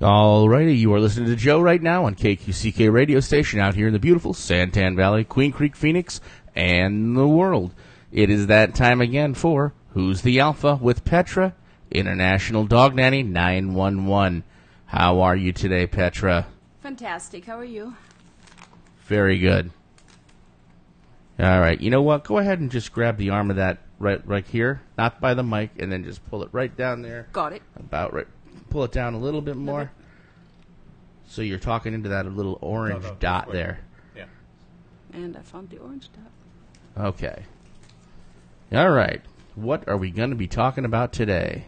Alrighty, you are listening to Joe right now on KQCK radio station out here in the beautiful Santan Valley, Queen Creek, Phoenix, and the world. It is that time again for Who's the Alpha with Petra, International Dog Nanny 911. How are you today, Petra? Fantastic. How are you? Very good. All right, you know what? Go ahead and just grab the arm of that right here, not by the mic, and then just pull it right down there. Got it. About right. Pull it down a little bit more. So you're talking into that little orange dot there. Yeah. And I found the orange dot. Okay. All right. What are we going to be talking about today?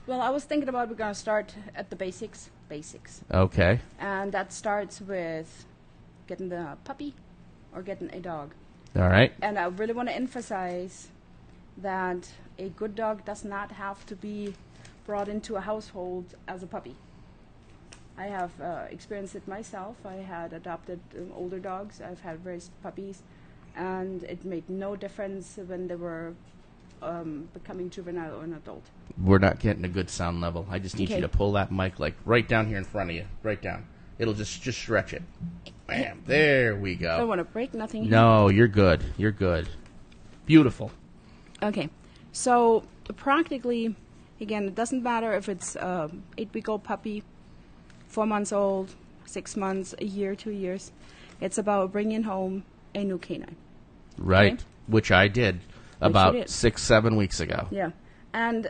Well, I was thinking about we're going to start at the basics. Okay. And that starts with getting the puppy or getting a dog. All right. And I really want to emphasize that a good dog does not have to be brought into a household as a puppy. I have experienced it myself. I had adopted older dogs. I've had raised puppies, and it made no difference when they were becoming juvenile or an adult. We're not getting a good sound level. I just need Okay. you to pull that mic like right down here in front of you. Right down. It'll just stretch it. Bam. There we go. I don't want to break nothing. No, you're good. You're good. Beautiful. Okay. So practically, again, it doesn't matter if it's 8-week-old puppy, 4 months old, 6 months, a year, 2 years. It's about bringing home a new canine. Right. Okay. Which I did about 6-7 weeks ago. Yeah. And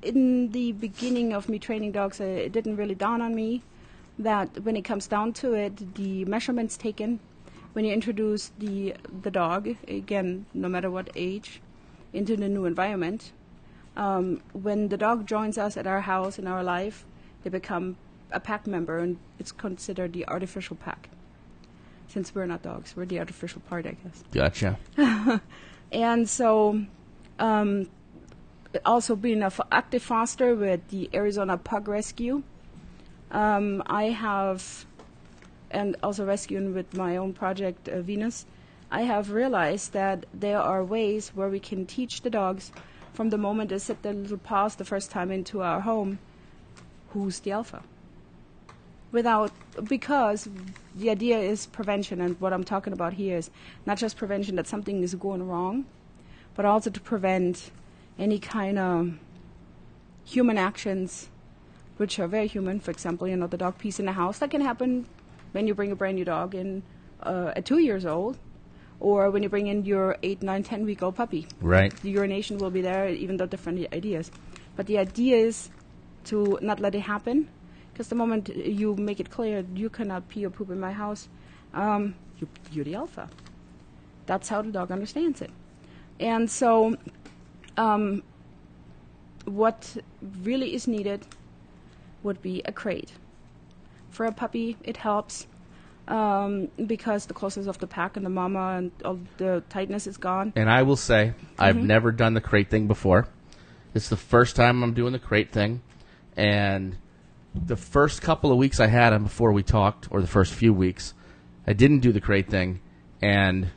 in the beginning of me training dogs, it didn't really dawn on me that when it comes down to it, the measurements taken, when you introduce the dog, again, no matter what age, into the new environment, when the dog joins us at our house in our life, they become a pack member, and it's considered the artificial pack. Since we're not dogs, we're the artificial part, I guess. Gotcha. And so, also being an active foster with the Arizona Pug Rescue, I have, and also rescuing with my own project, Venus, I have realized that there are ways where we can teach the dogs from the moment they set their little paws the first time into our home, who's the alpha. Because the idea is prevention, and what I'm talking about here is not just prevention that something is going wrong, but also to prevent any kind of human actions which are very human. For example, the dog pees in the house. That can happen when you bring a brand new dog in at 2 years old, or when you bring in your 8, 9, 10-week-old puppy. Right. The urination will be there, even though different ideas. But the idea is to not let it happen, because the moment you make it clear you cannot pee or poop in my house, you're the alpha. That's how the dog understands it. And so what really is needed would be a crate. For a puppy, it helps because the closeness of the pack and the mama and all the tightness is gone. And I will say, I've never done the crate thing before. It's the first time I'm doing the crate thing. And the first couple of weeks I had him before we talked, or the first few weeks, I didn't do the crate thing. And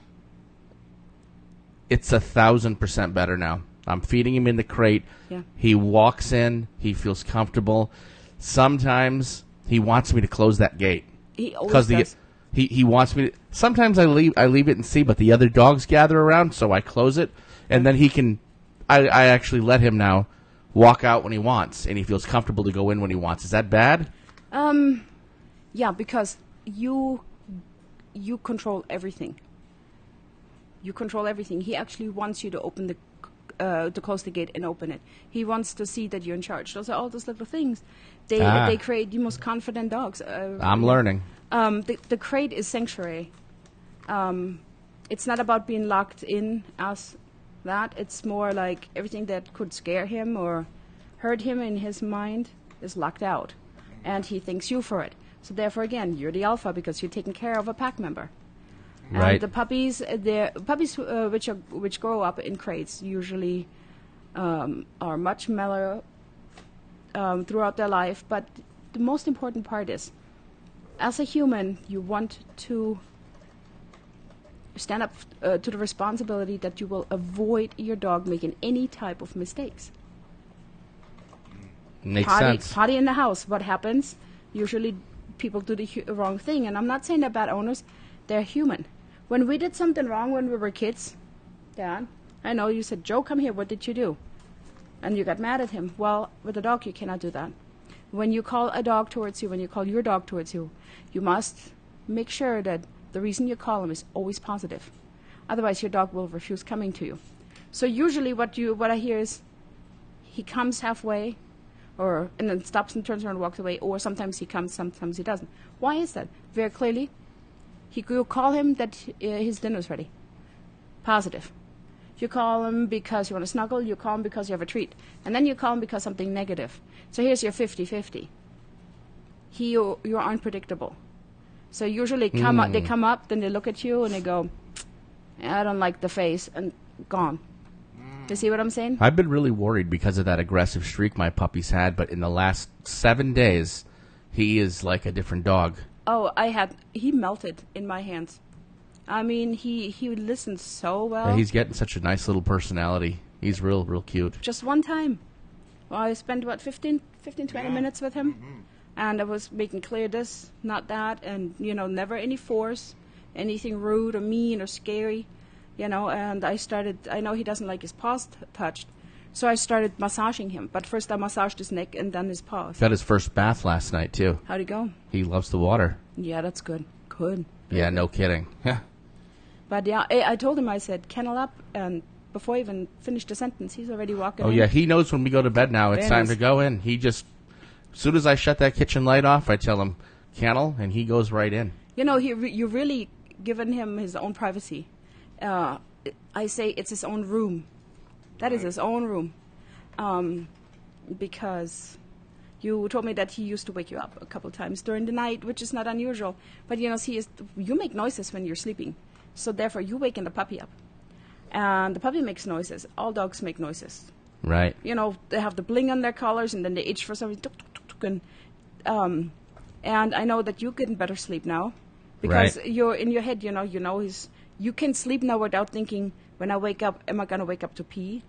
it's 1,000% better now. I'm feeding him in the crate. Yeah. He walks in. He feels comfortable. Sometimes he wants me to close that gate. He always does. He wants me to. Sometimes I leave it and see, but the other dogs gather around, so I close it, and then he can. I actually let him now walk out when he wants, and he feels comfortable to go in when he wants. Is that bad? Yeah, because you control everything. You control everything. He actually wants you to open to close the gate and open it. He wants to see that you're in charge. Those are all those little things. They create the most confident dogs. I'm learning. The crate is sanctuary. It's not about being locked in as that. It's more like everything that could scare him or hurt him in his mind is locked out, and he thanks you for it. So therefore, again, you're the alpha because you're taking care of a pack member. Right. And the puppies, which grow up in crates usually are much mellower throughout their life. But the most important part is, as a human, you want to stand up to the responsibility that you will avoid your dog making any type of mistakes. Makes sense. Potty in the house. What happens? Usually people do the wrong thing. And I'm not saying they're bad owners. They're human. When we did something wrong when we were kids, Dad, I know you said, Joe, come here. What did you do? And you got mad at him. Well, with a dog, you cannot do that. When you call a dog towards you, when you call your dog towards you, you must make sure that the reason you call him is always positive. Otherwise, your dog will refuse coming to you. So usually what I hear is he comes halfway, and then stops and turns around and walks away, or sometimes he comes, sometimes he doesn't. Why is that? Very clearly, you call him that his dinner's ready. Positive. You call him because you want to snuggle, you call him because you have a treat, and then you call him because something negative. So here's your 50-50. You're unpredictable. So usually they come up, then they look at you and they go, I don't like the face, and gone. You see what I'm saying? I've been really worried because of that aggressive streak my puppy's had, but in the last 7 days, he is like a different dog. Oh, he melted in my hands. I mean, he listens so well. Yeah, he's getting such a nice little personality. He's real cute. Just one time. Well, I spent, 15, 20 minutes with him. Mm-hmm. And I was making clear this, not that, and, never any force, anything rude or mean or scary, and I know he doesn't like his paws touched, so I started massaging him. But first I massaged his neck and then his paws. Got his first bath last night, too. How'd he go? He loves the water. Yeah, that's good. Good. Yeah, no kidding. Yeah. But yeah, I told him, I said, kennel up, and before I even finished the sentence, he's already walking in. Oh, yeah, he knows when we go to bed now. It's time to go in. He just, as soon as I shut that kitchen light off, I tell him, kennel, and he goes right in. You really given him his own privacy. I say it's his own room. That is his own room. Because you told me that he used to wake you up a couple times during the night, which is not unusual. But, you make noises when you're sleeping. So, therefore, you waken the puppy up. And the puppy makes noises. All dogs make noises. Right. They have the bling on their collars, and then they itch for something. Tuk, tuk, tuk, tuk, and I know that you're getting better sleep now. Because you're in your head, you can sleep now without thinking, when I wake up, am I going to wake up to pee?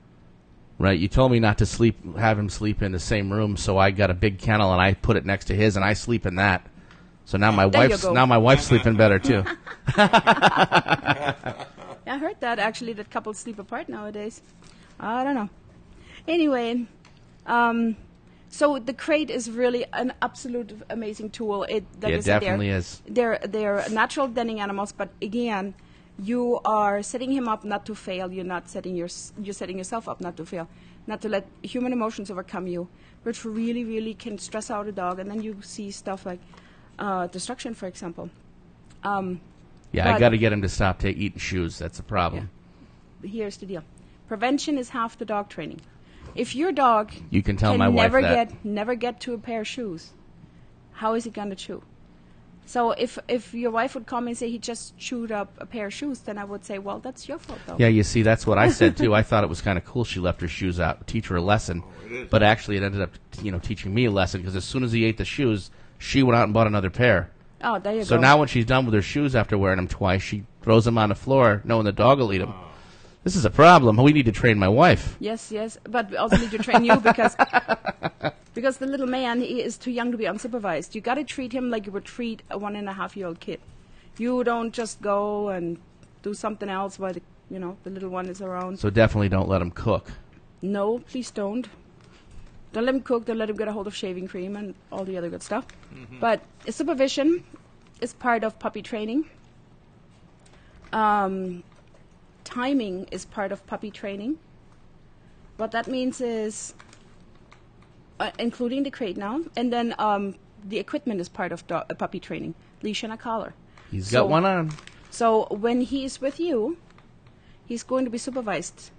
Right. You told me not to have him sleep in the same room, so I got a big kennel and I put it next to his, and I sleep in that. So now my wife's sleeping better too. I heard that actually, that couples sleep apart nowadays. I don't know. Anyway, so the crate is really an absolute amazing tool. Like it definitely is. They're natural denning animals, but again, you are setting him up not to fail. You're setting yourself up not to fail, not to let human emotions overcome you, which really, really can stress out a dog. And then you see stuff like destruction, for example. I got to get him to stop eating shoes. That's a problem. Yeah. Here's the deal: prevention is half the dog training. If your dog you can tell my wife that. never get to a pair of shoes, how is he going to chew? So if your wife would call me and say he just chewed up a pair of shoes, then I would say, well, that's your fault, though. Yeah, you see, that's what I said, too. I thought it was kind of cool she left her shoes out, teach her a lesson. But actually it ended up, teaching me a lesson, because as soon as he ate the shoes, she went out and bought another pair. Oh, there you go. So now when she's done with her shoes after wearing them twice, she throws them on the floor, knowing the dog will eat them. This is a problem. We need to train my wife. Yes, but we also need to train you because the little man, he is too young to be unsupervised. You got to treat him like you would treat a 1.5-year-old kid. You don't just go and do something else while the little one is around. So definitely don't let him cook. No, please don't. Don't let him cook. Don't let him get a hold of shaving cream and all the other good stuff. Mm-hmm. But supervision is part of puppy training. Timing is part of puppy training. What that means is, including the crate now, and then the equipment is part of puppy training. Leash and a collar. He's got one on. So when he's with you, he's going to be supervised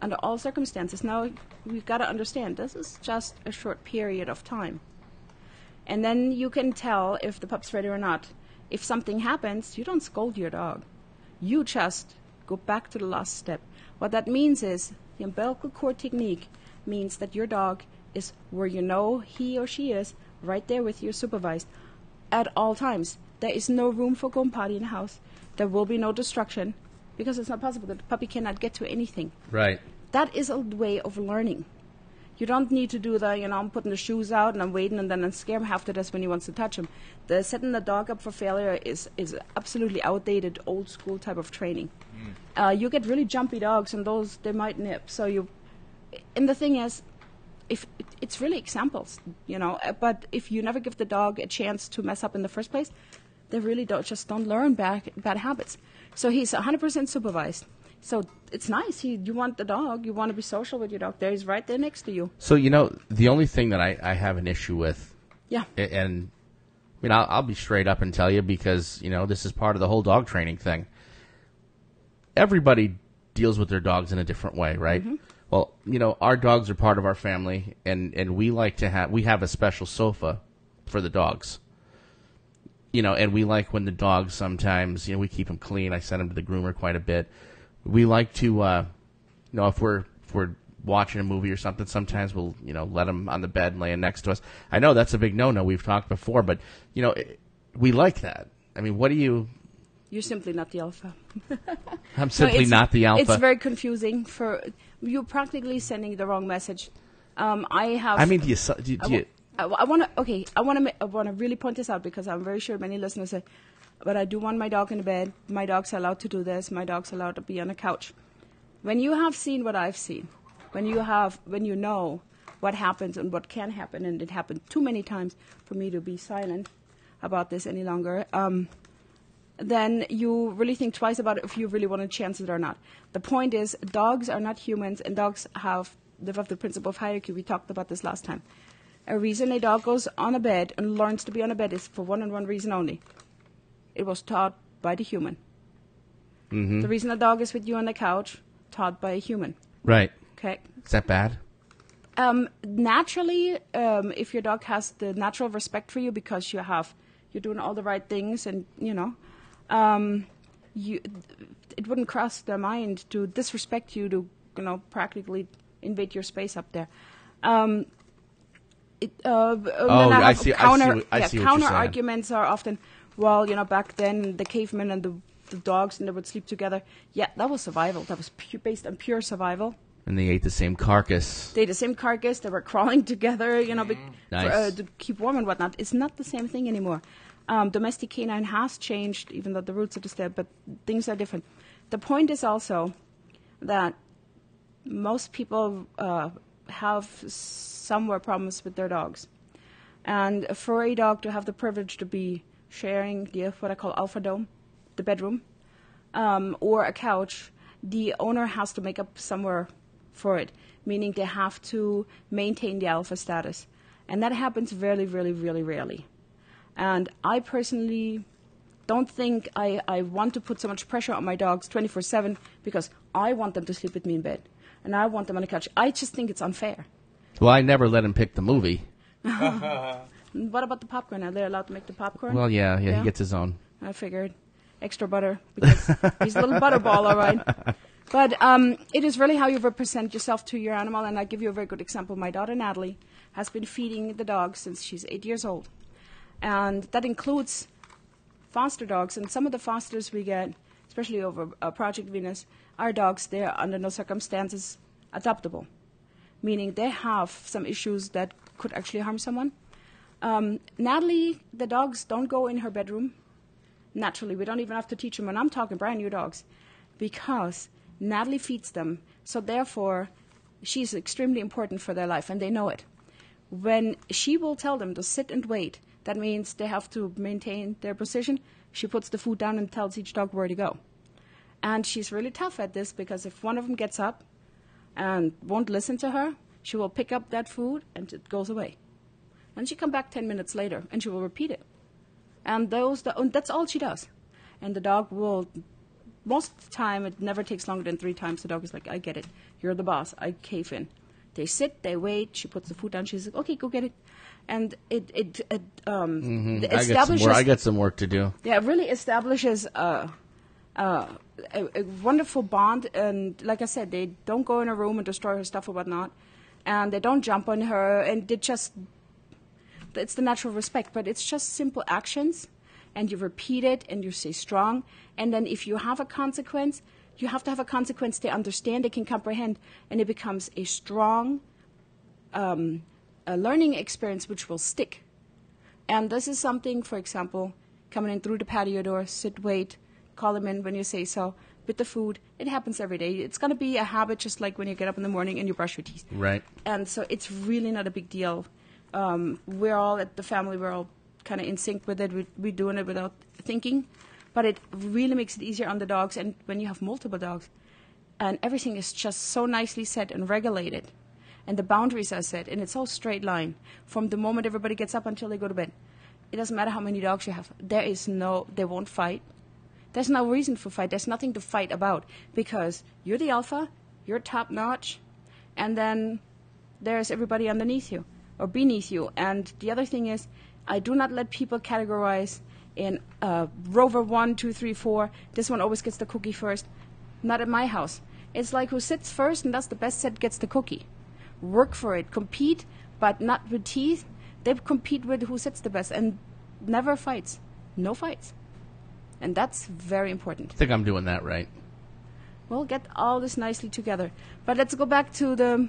under all circumstances. Now, we've got to understand, this is just a short period of time. And then you can tell if the pup's ready or not. If something happens, you don't scold your dog. You just go back to the last step. What that means is, the umbilical cord technique means that your dog is where he or she is, right there with you, supervised, at all times. There is no room for going potty in the house. There will be no destruction, because it's not possible. The puppy cannot get to anything. Right. That is a way of learning. You don't need to do the, I'm putting the shoes out and I'm waiting and then I scare him after this when he wants to touch him. The setting the dog up for failure is absolutely outdated, old school type of training. You get really jumpy dogs and those, they might nip. And the thing is, if it's really examples, but if you never give the dog a chance to mess up in the first place, they really don't learn bad habits. So he's 100% supervised. So it's nice. You want the dog. You want to be social with your dog. There he's right there next to you. So, the only thing that I have an issue with, and I'll be straight up and tell you because, this is part of the whole dog training thing. Everybody deals with their dogs in a different way, right? Mm-hmm. Well, our dogs are part of our family, and we have a special sofa for the dogs. And we like when the dogs sometimes, we keep them clean. I send them to the groomer quite a bit. We like to, if we're watching a movie or something, sometimes we'll, let them on the bed laying next to us. I know that's a big no-no. We've talked before, but, we like that. I mean, what do you... You're simply not the alpha. I'm simply not the alpha. It's very confusing. You're practically sending the wrong message. I want to really point this out because I'm very sure many listeners say, but I do want my dog in the bed. My dog's allowed to do this. My dog's allowed to be on a couch. When you have seen what I've seen, when you know what happens and what can happen, and it happened too many times for me to be silent about this any longer, then you really think twice about it if you really want to chance it or not. The point is, dogs are not humans, and dogs live up the principle of hierarchy. We talked about this last time. A reason a dog goes on a bed and learns to be on a bed is for one and one reason only. It was taught by the human. Mm-hmm. The reason a dog is with you on the couch, taught by a human. Right. Okay. Is that bad? Naturally, if your dog has the natural respect for you because you're doing all the right things and, it wouldn't cross their mind to disrespect you, to, practically invade your space up there. I see what you're saying. Counter arguments are often, well, back then the cavemen and the dogs and they would sleep together. Yeah, that was survival. That was based on pure survival. And they ate the same carcass. They ate the same carcass. They were crawling together, nice. To keep warm and whatnot. It's not the same thing anymore. Domestic canine has changed, even though the roots are just there, but things are different. The point is also that most people have somewhere problems with their dogs. And for a dog to have the privilege to be sharing what I call alpha dome, the bedroom, or a couch, the owner has to make up somewhere for it, meaning they have to maintain the alpha status. And that happens really, really, really rarely. And I personally don't think I want to put so much pressure on my dogs 24/7 because I want them to sleep with me in bed. And I want them on the couch. I just think it's unfair. Well, I never let him pick the movie. What about the popcorn? Are they allowed to make the popcorn? Well, yeah, he gets his own. I figured. Extra butter, because he's a little butterball, all right. But it is really how you represent yourself to your animal, and I'll give you a very good example. My daughter, Natalie, has been feeding the dogs since she's 8 years old. And that includes foster dogs, and some of the fosters we get, especially over Project Venus, are dogs. They're under no circumstances adoptable, meaning they have some issues that could actually harm someone. Natalie, the dogs don't go in her bedroom. Naturally, we don't even have to teach them, and I'm talking brand new dogs, because Natalie feeds them. So therefore, she's extremely important for their life, and they know it. When she will tell them to sit and wait, that means they have to maintain their position. She puts the food down and tells each dog where to go. And she's really tough at this, because if one of them gets up and won't listen to her, she will pick up that food and it goes away. And she come back 10 minutes later and she will repeat it. And that's all she does. And the dog will, most of the time, it never takes longer than 3 times. The dog is like, I get it. You're the boss. I cave in. They sit, they wait. She puts the food down. She's like, okay, go get it. And it establishes. I got some work to do. Yeah, it really establishes a wonderful bond. And like I said, they don't go in her room and destroy her stuff or whatnot. And they don't jump on her. And it's the natural respect. But it's just simple actions. And you repeat it and you stay strong. And then if you have a consequence, you have to have a consequence they understand, they can comprehend. And it becomes a strong a learning experience which will stick. And this is something, for example, coming in through the patio door, sit, wait, call them in when you say so, with the food. It happens every day. It's going to be a habit just like when you get up in the morning and you brush your teeth. Right. And so it's really not a big deal. We're all at the family, we're all kind of in sync with it. We're doing it without thinking. But it really makes it easier on the dogs. And when you have multiple dogs, and everything is just so nicely set and regulated, and the boundaries are set, and it's all straight line from the moment everybody gets up until they go to bed. It doesn't matter how many dogs you have. They won't fight. There's no reason for fight. There's nothing to fight about because you're the alpha, you're top notch, and then there's everybody underneath you or beneath you. And the other thing is, I do not let people categorize in Rover 1, 2, 3, 4. This one always gets the cookie first. Not at my house. It's like who sits first and does the best set gets the cookie. Work for it, compete, but not with teeth. They compete with who sits the best and never fights. No fights. And that's very important. I think I'm doing that right. Well, get all this nicely together. But let's go back to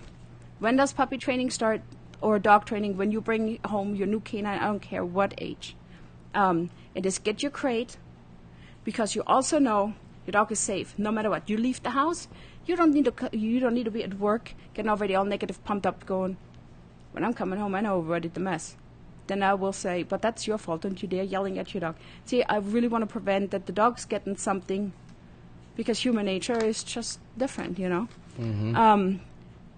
when does puppy training start or dog training? When you bring home your new canine, I don't care what age. It is get your crate because you also know your dog is safe no matter what. You leave the house, you don't need to be at work getting already all negative, pumped up, going, when I'm coming home, I know where I did the mess. Then I will say, but that's your fault, don't you dare yelling at your dog. See, I really want to prevent that the dog's getting something because human nature is just different, you know. Mm-hmm.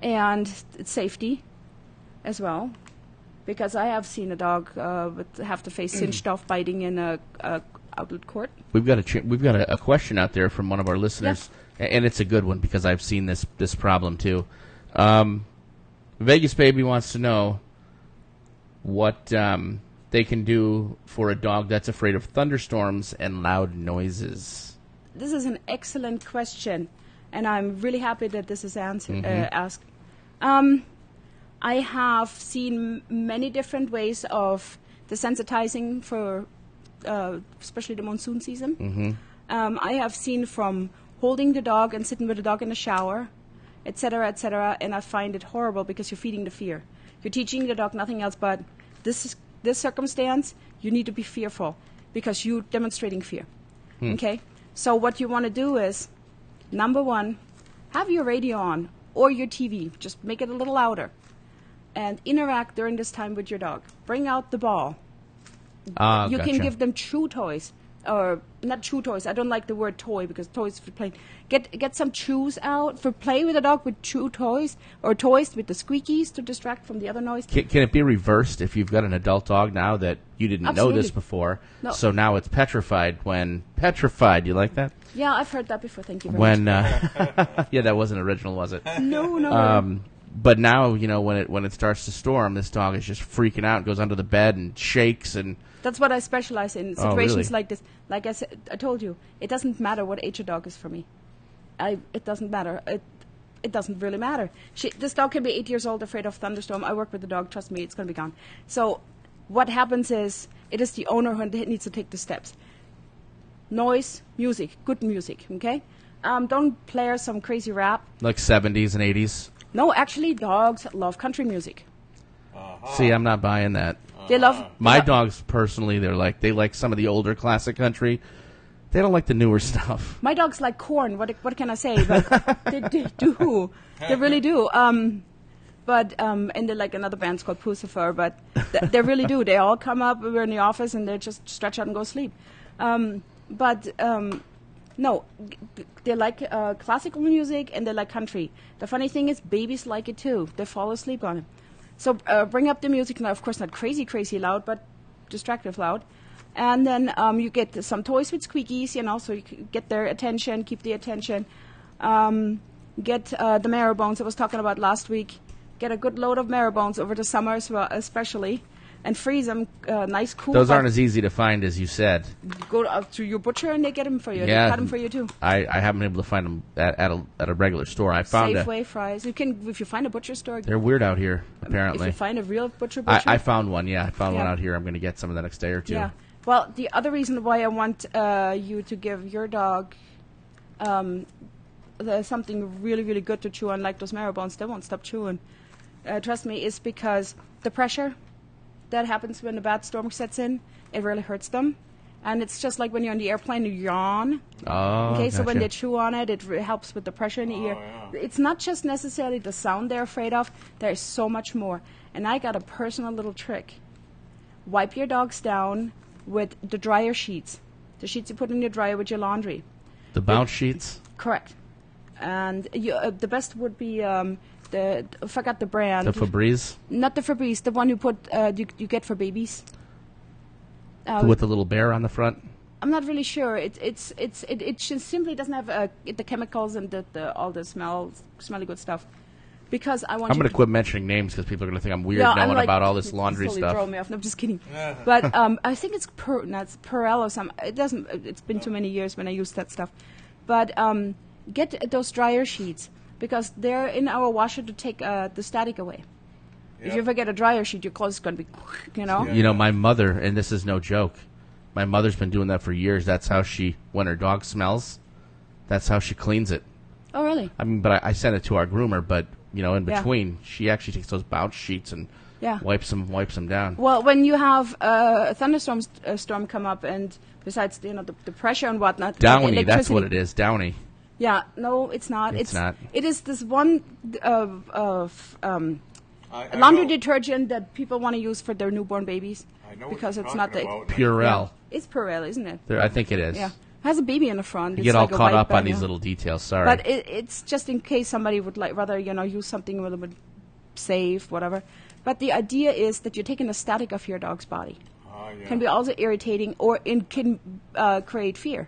And it's safety as well. Because I have seen a dog have to face cinched off biting in a outlet court. We've got a question out there from one of our listeners, and it's a good one because I've seen this problem too. Vegas Baby wants to know what they can do for a dog that's afraid of thunderstorms and loud noises. This is an excellent question, and I'm really happy that this is asked. I have seen many different ways of desensitizing for especially the monsoon season. Mm-hmm. I have seen from holding the dog and sitting with the dog in the shower, etc., and I find it horrible because you're feeding the fear. You're teaching the dog nothing else but this circumstance, you need to be fearful because you're demonstrating fear. Okay? So what you want to do is, number one, have your radio on or your TV. Just make it a little louder. And interact during this time with your dog. Bring out the ball. You can give them chew toys. Or not chew toys. I don't like the word toy because toys for play. Get some chews out for play with a dog with chew toys or toys with the squeakies to distract from the other noise. Can it be reversed if you've got an adult dog now that you didn't know this before? No. So now it's petrified when petrified. You like that? Yeah, I've heard that before. Thank you very much. Yeah, that wasn't original, was it? No. But now, you know, when it starts to storm, this dog is just freaking out, goes under the bed and shakes and... That's what I specialize in, situations really? like this. Like I said, I told you, it doesn't matter what age a dog is for me. It doesn't matter. It doesn't really matter. This dog can be 8 years old, afraid of thunderstorm. I work with the dog. Trust me, it's going to be gone. So what happens is, it is the owner who needs to take the steps. Noise, music, good music, okay? Don't play some crazy rap. Like 70s and 80s? No, actually, dogs love country music. See, I'm not buying that. They love... My dogs, personally, they like some of the older classic country. They don't like the newer stuff. My dogs like corn. What can I say? But they do. They really do. And they like another band's called Pucifer, but they really do. They all come up, we're in the office, and they just stretch out and go sleep. No, they like classical music and they like country. The funny thing is, babies like it too. They fall asleep on it. So bring up the music, now, of course not crazy loud, but distractive loud. And then you get some toys with squeakies, you know, so you can get their attention, keep the attention. Get the marrow bones I was talking about last week. Get a good load of marrow bones over the summer as well, especially. And freeze them nice, cool. Those aren't as easy to find as you said. Go out to your butcher and they get them for you. Yeah, they cut them for you too. I haven't been able to find them at a regular store. I found Safeway fries. You can if you find a butcher store. They're weird out here, apparently. If you find a real butcher. I found one. Yeah, I found one out here. I'm going to get some of the next day or two. Yeah. Well, the other reason why I want you to give your dog something really, really good to chew on, like those marrow bones, they won't stop chewing. trust me, is because the pressure that happens when a bad storm sets in, it really hurts them. And it's just like when you're on the airplane, you yawn. Oh, Okay, so when gotcha. they chew on it, it helps with the pressure in the ear. It's not just necessarily the sound they're afraid of. There's so much more. And I got a personal little trick. Wipe your dogs down with the dryer sheets. The sheets you put in your dryer with your laundry. The bounce sheets? Correct. And the best would be I forgot the brand. The Febreze? Not the Febreze, the one you put you get for babies. With the little bear on the front? I'm not really sure. It just simply doesn't have the chemicals and all the smelly good stuff. Because I'm going to quit mentioning names because people are going to think I'm weird I'm knowing like, about all this laundry totally stuff. Throw me off. No, I'm just kidding. But I think it's Perel or something. It doesn't. It's been too many years when I used that stuff. But get those dryer sheets because they're in our washer to take the static away. If you ever get a dryer sheet, your clothes is going to be, you know. You know, my mother, and this is no joke, my mother's been doing that for years. That's how when her dog smells, that's how she cleans it. Oh, really? I mean, but I sent it to our groomer, but, you know, in Yeah. between, she actually takes those bounce sheets and wipes them down. Well, when you have a thunderstorm storm come up, and besides the pressure and whatnot, Downy, like that's what it electricity- is, Downy. Yeah, no, it's not. It's not. It is this one I laundry know. detergent that people want to use for their newborn babies I know because what it's you're not the talking about. Purell. It's Perel, isn't it? I think it is. Yeah, it has a baby in the front. You It's get all like a caught white up on bag, these yeah. little details, sorry. But it's just in case somebody would rather use something a little bit safe, whatever. But the idea is that you're taking the static of your dog's body. Can be also irritating or can create fear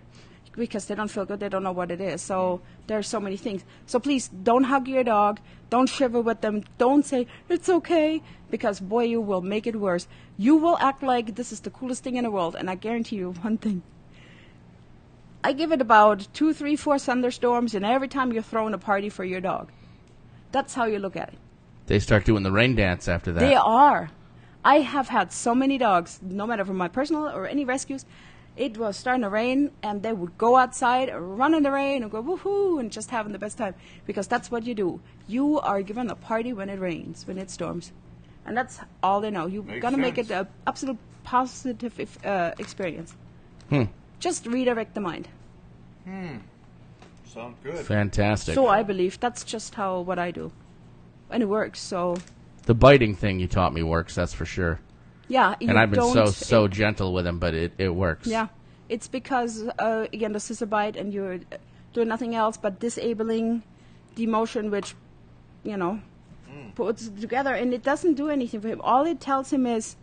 because they don't feel good, they don't know what it is. So there's so many things. So please don't hug your dog, don't shiver with them, don't say it's okay because boy, you will make it worse. You will act like this is the coolest thing in the world, and I guarantee you one thing. I give it about 2, 3, 4 thunderstorms, and every time you're throwing a party for your dog. That's how you look at it. They start doing the rain dance after that. They are. I have had so many dogs, no matter from my personal or any rescues, it was starting to rain, and they would go outside, run in the rain, and go woohoo, and just having the best time. Because that's what you do. You are given a party when it rains, when it storms. And that's all they know. You've Makes got to make it sense. an absolute positive experience. Hmm. Just redirect the mind. Sounds good. Fantastic. So I believe that's just what I do. And it works, so... The biting thing you taught me works, that's for sure. Yeah, And I've been don't- so gentle with him, but it works. Yeah, it's because, again, the scissor bite and you're doing nothing else but disabling the emotion which, puts together. And it doesn't do anything for him. All it tells him is,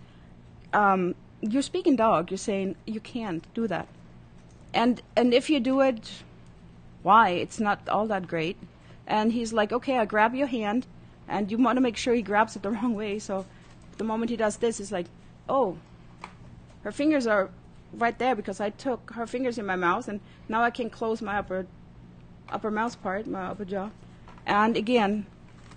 you're speaking dog. You're saying, you can't do that. And if you do it, why? It's not all that great. And he's like, okay, I grab your hand. And you want to make sure he grabs it the wrong way. So the moment he does this, it's like, oh, her fingers are right there because I took her fingers in my mouth, and now I can close my upper mouth part, my upper jaw. And again,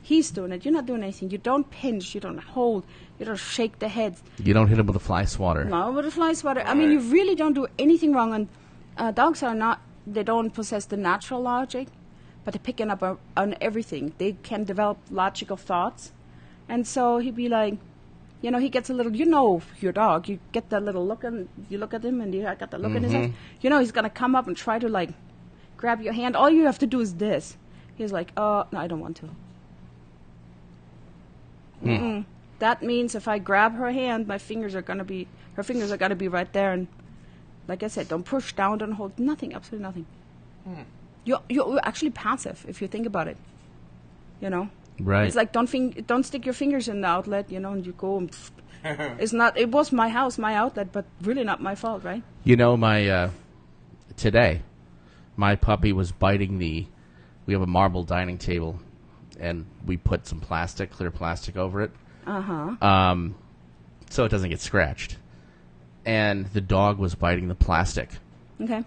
he's doing it. You're not doing anything. You don't pinch. You don't hold. You don't shake the head. You don't hit him with a fly swatter. No, with a fly swatter. I mean, you really don't do anything wrong. And dogs are not, they don't possess the natural logic, but they're picking up on everything. They can develop logical thoughts. And so he'd be like, he gets a little, your dog, you get that little look, and you look at him, and I got that look in his eyes. He's going to come up and try to, grab your hand. All you have to do is this. He's like, no, I don't want to. That means if I grab her hand, her fingers are going to be right there. And like I said, don't push down, don't hold, nothing, absolutely nothing. You're actually passive if you think about it. Right. It's like don't stick your fingers in the outlet, and you go. And it was my house, my outlet, but really not my fault, right? Today, my puppy was biting we have a marble dining table, and we put some clear plastic over it. So it doesn't get scratched. And the dog was biting the plastic. Okay.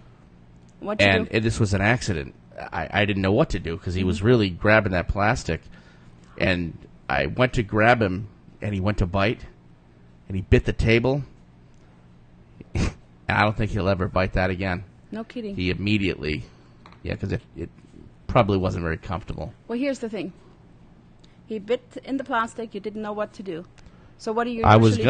What you do? And this was an accident. I didn't know what to do because he was really grabbing that plastic. And I went to grab him, and he went to bite, and he bit the table. And I don't think he'll ever bite that again. No kidding. He immediately, because it probably wasn't very comfortable. Well, here's the thing. He bit in the plastic. You didn't know what to do. So what do you? I usually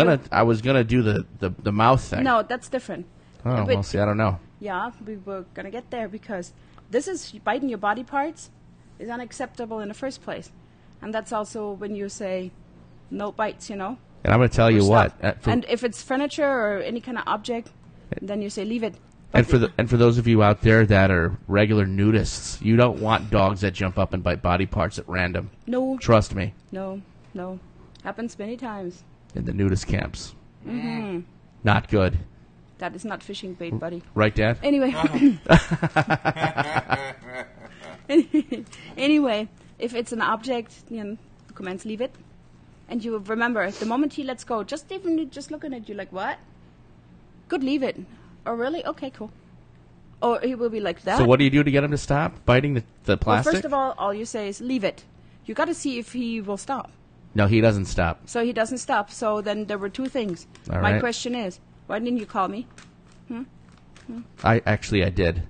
was gonna do the mouth thing. No, that's different. Oh, well, see, I don't know. Yeah, we were gonna get there because this is biting your body parts is unacceptable in the first place, and that's also when you say no bites. You know. And I'm gonna tell you what. And if it's furniture or any kind of object, then you say leave it. And for those of you out there that are regular nudists, you don't want dogs that jump up and bite body parts at random. No. Trust me. No. Happens many times. In the nudist camps. Mm-hmm. Not good. That is not fishing bait, buddy. Right, Dad? Anyway. Anyway, if it's an object, the commands leave it. And you remember, the moment he lets go, just looking at you like, what? Good, leave it. Oh, really? Okay, cool. Or he will be like that. So what do you do to get him to stop biting the plastic? Well, first of all you say is leave it. You got to see if he will stop. No, he doesn't stop. So he doesn't stop. So then there were two things. All My right. question is, why didn't you call me? I did.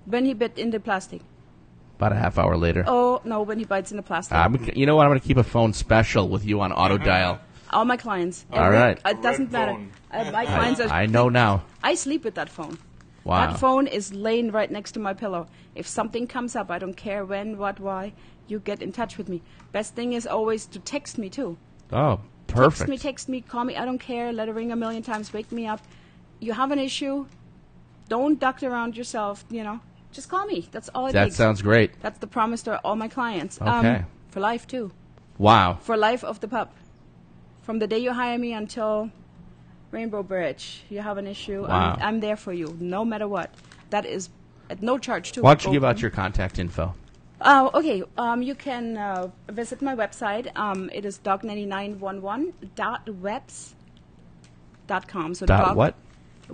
When he bit in the plastic. About a half hour later. Oh, no, when he bites in the plastic. You know what? I'm going to keep a phone special with you on auto dial. All my clients. All right. It doesn't matter. My clients I know now. I sleep with that phone. Wow. That phone is laying right next to my pillow. If something comes up, I don't care when, what, why, you get in touch with me. Best thing is always to text me, too. Oh, perfect. Text me, call me. I don't care. Let it ring a million times. Wake me up. You have an issue. Don't duck around yourself, Just call me. That's all it takes. That sounds great. That's the promise to all my clients. Okay. For life, too. Wow. For life of the pup. From the day you hire me until Rainbow Bridge, you have an issue. Wow. I'm there for you, no matter what. That is at no charge, too. Why don't you give out your contact info? Okay. You can visit my website. It is dognanny111.webs.com. So Dot what?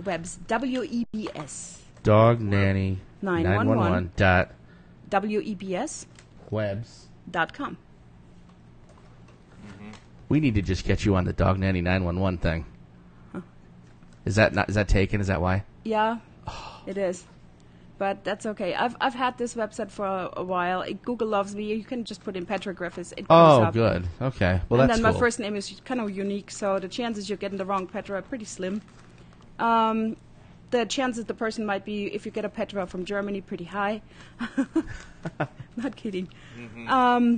Webs. WEBS. Dog Nanny 911 dot WEBS. Webs.com. .com. We need to just get you on the Dog Nanny 911 thing. Huh. Is that taken? Is that why? Yeah, it is. But that's okay. I've had this website for a while. Google loves me. You can just put in Petra Griffiths. It comes up. Good. Okay. Well, and that's then cool. my first name is kind of unique, so the chances you're getting the wrong Petra are pretty slim. The chances the person might be, if you get a Petra from Germany, pretty high. Not kidding. Mm-hmm.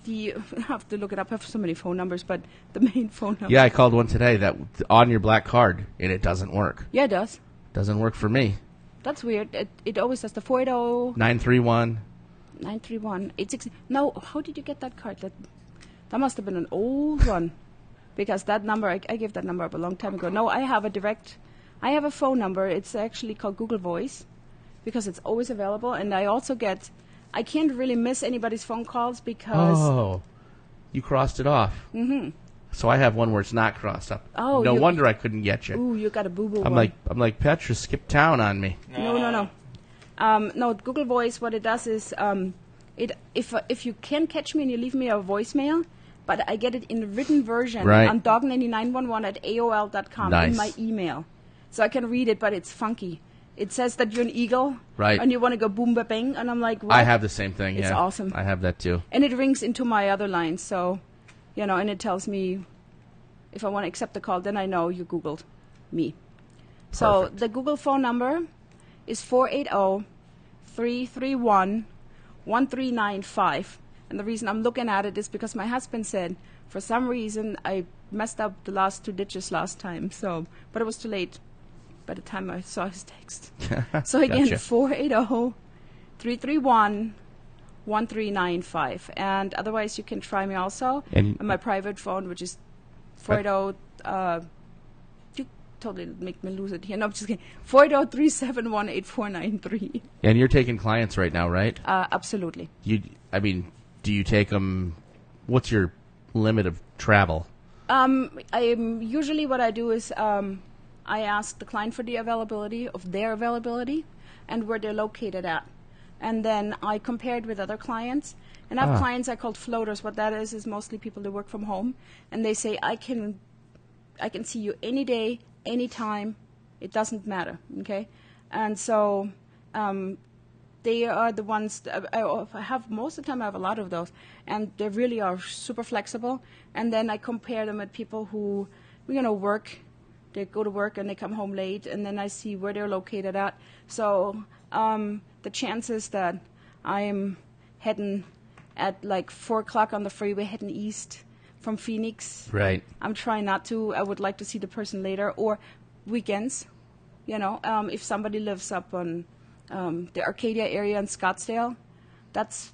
I have to look it up. I have so many phone numbers, but the main phone number. Yeah, I called one today that on your black card, and it doesn't work. Yeah, it does. Doesn't work for me. That's weird. It always does the 480 931 931 86. No, how did you get that card? That must have been an old one, because that number I gave that number up a long time ago. No, I have a phone number. It's actually called Google Voice, because it's always available, and I also I can't really miss anybody's phone calls because. Oh, you crossed it off. Mm-hmm. So I have one where it's not crossed up. Oh, no wonder I couldn't get you. Ooh, you got a boo-boo I'm one. like Petra, skip town on me. No. No, Google Voice, what it does is, if you can catch me and you leave me a voicemail, but I get it in a written version on dognanny911@aol.com in my email. So I can read it, but it's funky. It says that you're an eagle, right? And you want to go boom ba bang, and I'm like, what? I have the same thing. It's awesome. I have that too. And it rings into my other line, so, and it tells me if I want to accept the call, then I know you Googled me. Perfect. So the Google phone number is 480-331-1395. And the reason I'm looking at it is because my husband said, for some reason, I messed up the last 2 digits last time. So, but it was too late by the time I saw his text. So again, Gotcha. 480-331-1395. And otherwise, you can try me also on my private phone, which is 480. You totally make me lose it here. No, I'm just kidding. 480-371-8493. And you're taking clients right now, right? Absolutely. Do you take them? What's your limit of travel? Usually what I do is I ask the client for their availability and where they're located at. And then I compare it with other clients. And I have clients I call floaters. What that is mostly people that work from home. And they say, I can see you any day, any time. It doesn't matter, okay? And so they are the ones I have most of the time. I have a lot of those, and they really are super flexible. And then I compare them with people who, work. They go to work and they come home late, and then I see where they're located at. So the chances that I'm heading at like 4 o'clock on the freeway heading east from Phoenix, Right. I'm trying not to. I would like to see the person later, or weekends. If somebody lives up on the Arcadia area in Scottsdale, that's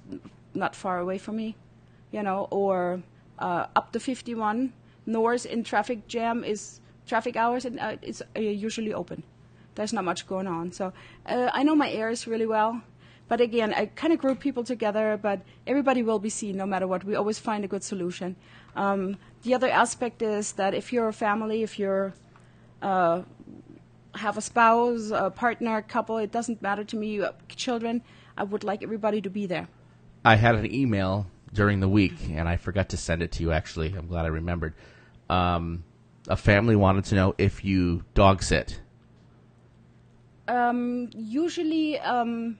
not far away from me, or up to 51 north in traffic hours, and it's usually open. There's not much going on. So I know my areas really well. But again, I kind of group people together, but everybody will be seen no matter what. We always find a good solution. The other aspect is that if you're a family, if you're have a spouse, a partner, a couple, it doesn't matter to me, children, I would like everybody to be there. I had an email during the week, and I forgot to send it to you, actually. I'm glad I remembered. A family wanted to know if you dog sit. Usually, I'm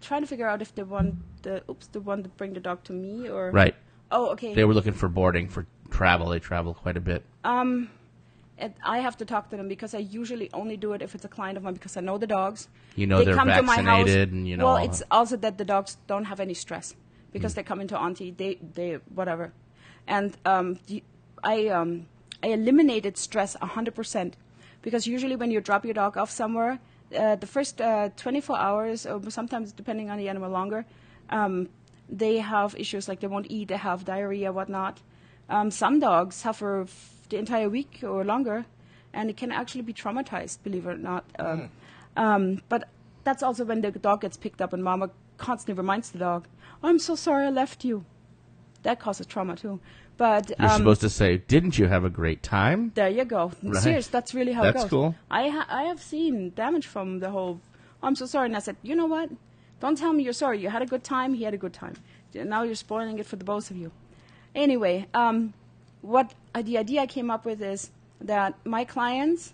trying to figure out if they want the one to bring the dog to me or... Right. Oh, okay. They were looking for boarding for travel. They travel quite a bit. I have to talk to them because I usually only do it if it's a client of mine because I know the dogs. They're come vaccinated to my house. and Well, all it's that. also that the dogs don't have any stress because they come into Auntie. They whatever, and I eliminated stress 100% because usually when you drop your dog off somewhere, the first 24 hours or sometimes depending on the animal longer, they have issues like they won't eat, they have diarrhea, whatnot. Some dogs suffer the entire week or longer, and it can actually be traumatized, believe it or not. But that's also when the dog gets picked up and mama constantly reminds the dog, I'm so sorry I left you. That causes trauma too. But You're supposed to say, didn't you have a great time? there you go. Right. Serious, that's really how it goes. That's cool. I have seen damage from the whole, I'm so sorry. And I said, you know what? Don't tell me you're sorry. You had a good time. He had a good time. Now you're spoiling it for the both of you. Anyway, the idea I came up with is that my clients,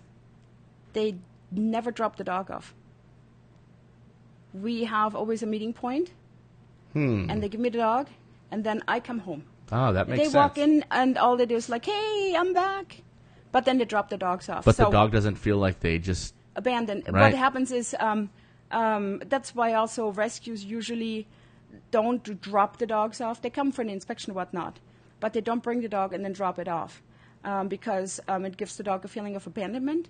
they never drop the dog off. We have always a meeting point, and they give me the dog, and then I come home. Oh, that makes sense. They walk in, and all they do is like, hey, I'm back. But then they drop the dogs off. But so the dog doesn't feel like they just... abandoned. Right. What happens is, that's why also rescues usually don't drop the dogs off. They come for an inspection or whatnot, but they don't bring the dog and then drop it off because it gives the dog a feeling of abandonment.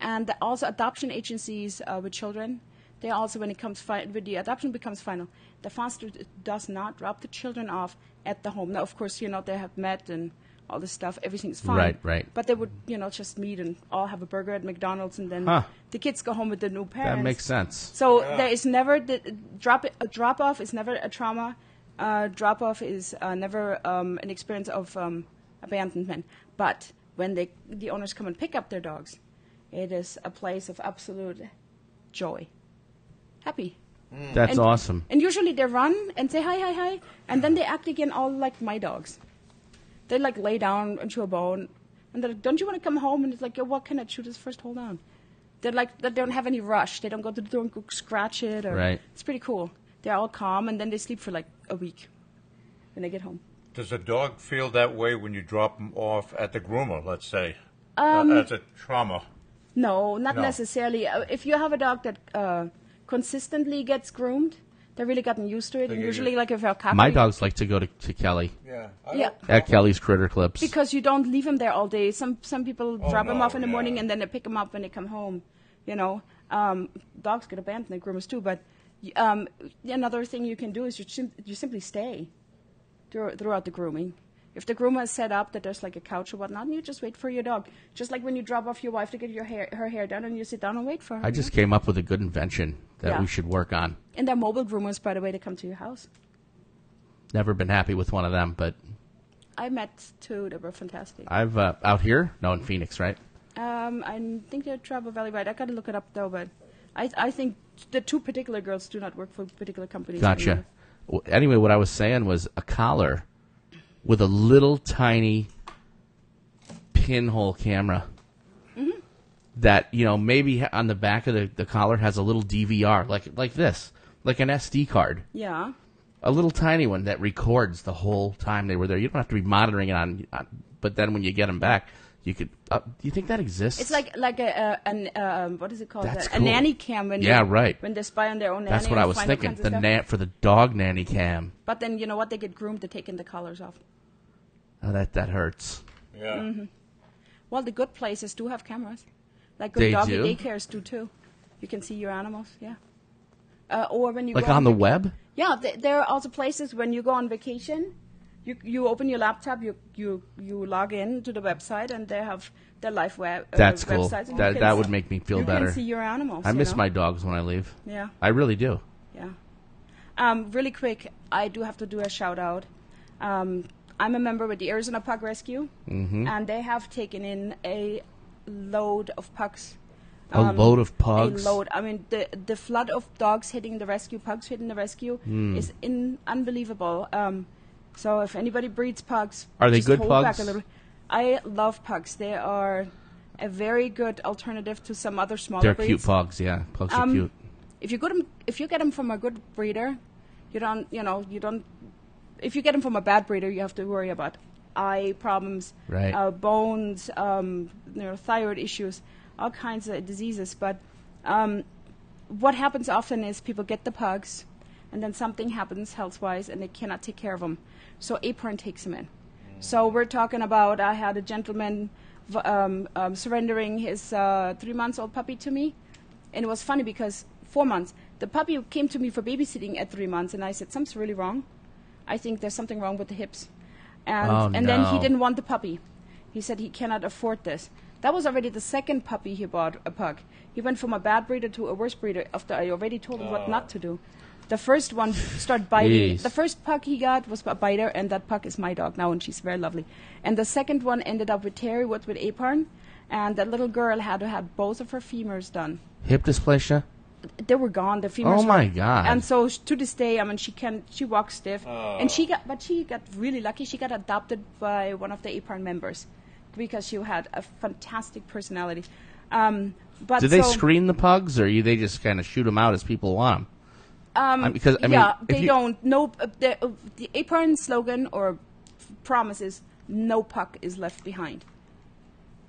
And also adoption agencies with children, they also, when it comes when the adoption becomes final, the foster does not drop the children off at the home. Now, of course, they have met and all this stuff. Everything's fine. Right. But they would, just meet and all have a burger at McDonald's, and then the kids go home with the new parents. That makes sense. So there is never a drop off is never a trauma. Drop off is never an experience of abandonment. But when the owners come and pick up their dogs, it is a place of absolute joy, happy. That's awesome. And usually they run and say hi, and then they act again all like my dogs. They like lay down into a bone, and they're like, "Don't you want to come home?" And it's like, "Yo, what can I chew this first? Hold on." They're like, they don't have any rush. They don't go to the door and go scratch it. Or, Right. It's pretty cool. They're all calm, and then they sleep for like a week when they get home. Does a dog feel that way when you drop them off at the groomer, let's say? As a trauma? No, not No. necessarily. If you have a dog that consistently gets groomed, they're really gotten used to it. They And get usually, used- like if you're a cocker, My dogs like to go to Kelly. Yeah. Yeah. At Kelly's Critter Clips. because you don't leave them there all day. Some people drop them no, off in the morning yeah. and then they pick them up when they come home. Dogs get abandoned, the groomers too. But another thing you can do is you simply stay throughout the grooming. If the groomer is set up that there's like a couch or whatnot, you just wait for your dog. Just like when you drop off your wife to get her hair done, and you sit down and wait for her. I just came up with a good invention that Yeah. we should work on. And they're mobile groomers, by the way, they come to your house. Never been happy with one of them, but I met two that were fantastic. I've out here, no, in Phoenix, right? I think they're Travel Valley wide. I got to look it up though, but I think the two particular girls do not work for particular companies. Gotcha. anymore. Well, anyway, what I was saying was a collar with a little tiny pinhole camera. that, maybe on the back of the collar has a little DVR, like this, like an SD card. Yeah. A little tiny one that records the whole time they were there. You don't have to be monitoring it on but then when you get them back, you could. Do you think that exists? It's like what is it called? That's A cool. nanny cam. Right. When they spy on their own nanny. That's what I was thinking. For the dog nanny cam. But then you know what? They get groomed to taking the collars off. Oh, that hurts. Yeah. Mm-hmm. Well, the good places do have cameras. Like good They doggy do? daycares do too. You can see your animals. Yeah. Or when you Like go on the web? Yeah, there are also places when you go on vacation, you open your laptop, you log in to the website, and they have their live web. That's cool. Websites, and That would make me feel better. You can see your animals. I miss my dogs when I leave. Yeah. I really do. Yeah. Really quick, I do have to do a shout out. I'm a member with the Arizona Pug Rescue, and they have taken in a load of pugs. A load of pugs? A load. I mean, the flood of dogs hitting the rescue, pugs hitting the rescue, is unbelievable. So if anybody breeds pugs, are they just good hold pugs? Back a little. I love pugs. They are a very good alternative to some other smaller They're breeds. cute pugs, yeah. Pugs are cute. If you get them from a good breeder, you don't. If you get them from a bad breeder, you have to worry about eye problems, Right. Bones, thyroid issues, all kinds of diseases. But what happens often is people get the pugs, and then something happens health-wise, and they cannot take care of them. So Apron takes them in. So we're talking about, I had a gentleman surrendering his 3-month-old puppy to me, and it was funny because 4 months. The puppy came to me for babysitting at 3 months, and I said, something's really wrong. I think there's something wrong with the hips. And then he didn't want the puppy. He said he cannot afford this. That was already the second puppy he bought, a pug. He went from a bad breeder to a worse breeder after I already told him what not to do. The first one started biting. Jeez. The first pug he got was a biter, and that pug is my dog now, and she's very lovely. And the second one ended up with Terry, with Aparn, and that little girl had to have both of her femurs done. Hip dysplasia? They were gone. The femurs. Oh my God! And so to this day, I mean, she walks stiff, and she got really lucky. She got adopted by one of the Aparn members because she had a fantastic personality. But do they screen the pugs, or they just kind of shoot them out as people want them? They don't. No, the Aparn slogan or promise is no puck is left behind.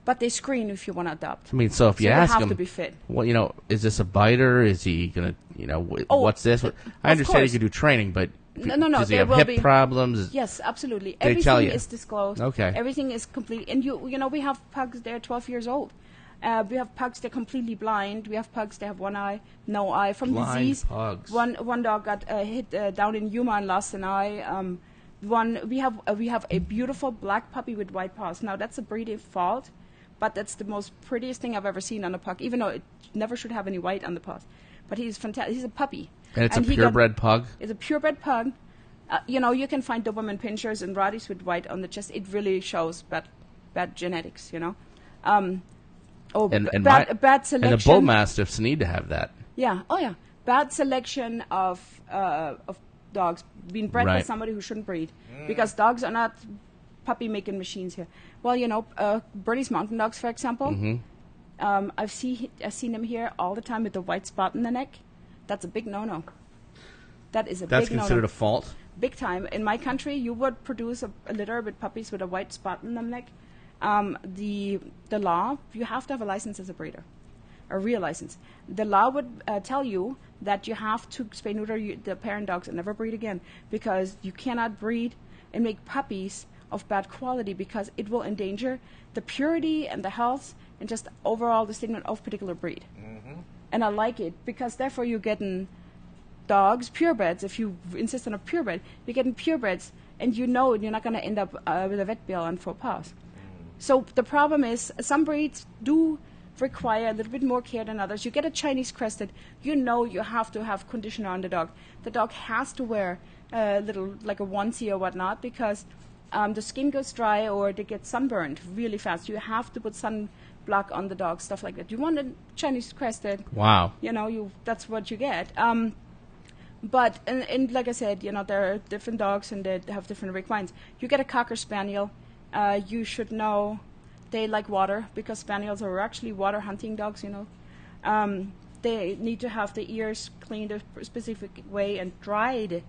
But they screen if you want to adopt. I mean, so if you ask they have him, to be fit. Well, is this a biter? Is he gonna, what's this? I understand course. you could do training, but No. does he There have will hip be problems? Yes, absolutely. They tell Everything you. is disclosed. Okay. Everything is complete. And we have pugs. They're 12 years old. We have pugs. They're completely blind. We have pugs. They have one eye, no eye from Blind disease. pugs. One dog got hit down in Yuma and lost an eye. We have a beautiful black puppy with white paws. Now that's a breeding fault, but that's the most prettiest thing I've ever seen on a pug. Even though it never should have any white on the paws, but he's fantastic. He's a puppy. And it's a purebred pug? It's a purebred pug. You can find Doberman Pinschers and Rotties with white on the chest. It really shows bad genetics, bad selection. And the bull mastiffs need to have that. Yeah. Oh, yeah. Bad selection of dogs being bred by Right. somebody who shouldn't breed, because dogs are not puppy-making machines here. Well, Bernese Mountain Dogs, for example. I've seen them here all the time with the white spot in the neck. That's a big no-no. That's big no-no. That's considered a fault? Big time. In my country, you would produce a litter with puppies with a white spot in the neck. The law, you have to have a license as a breeder, a real license. The law would tell you that you have to spay neuter the parent dogs and never breed again, because you cannot breed and make puppies of bad quality, because it will endanger the purity and the health and just overall the statement of particular breed. And I like it, because therefore you're getting dogs, purebreds. If you insist on a purebred, you're getting purebreds, and you're not going to end up with a vet bill on faux pas. So the problem is some breeds do require a little bit more care than others. You get a Chinese crested, you have to have conditioner on the dog. The dog has to wear a little, like a onesie or whatnot, because the skin goes dry or they get sunburned really fast. You have to put sunblock on the dog, stuff like that. You want a Chinese crested. Wow. That's what you get. But and like I said, there are different dogs and they have different requirements. You get a Cocker Spaniel, you should know They like water because spaniels are actually water hunting dogs, you know. They need to have the ears cleaned a specific way and dried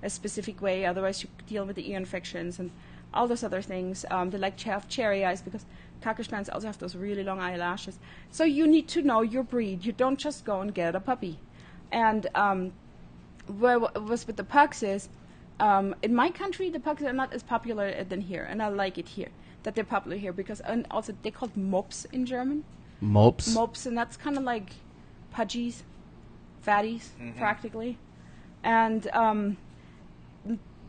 a specific way, otherwise you deal with the ear infections and all those other things. They like to have cherry eyes because Cocker Spaniels also have those really long eyelashes. So you need to know your breed. You don't just go and get a puppy. And what was with the pugs is, in my country, the pugs are not as popular than here, and I like it here, that they're popular here, because, and also they're called Mops in German. Mops? Mops, and that's kind of like pudgies, fatties, practically. And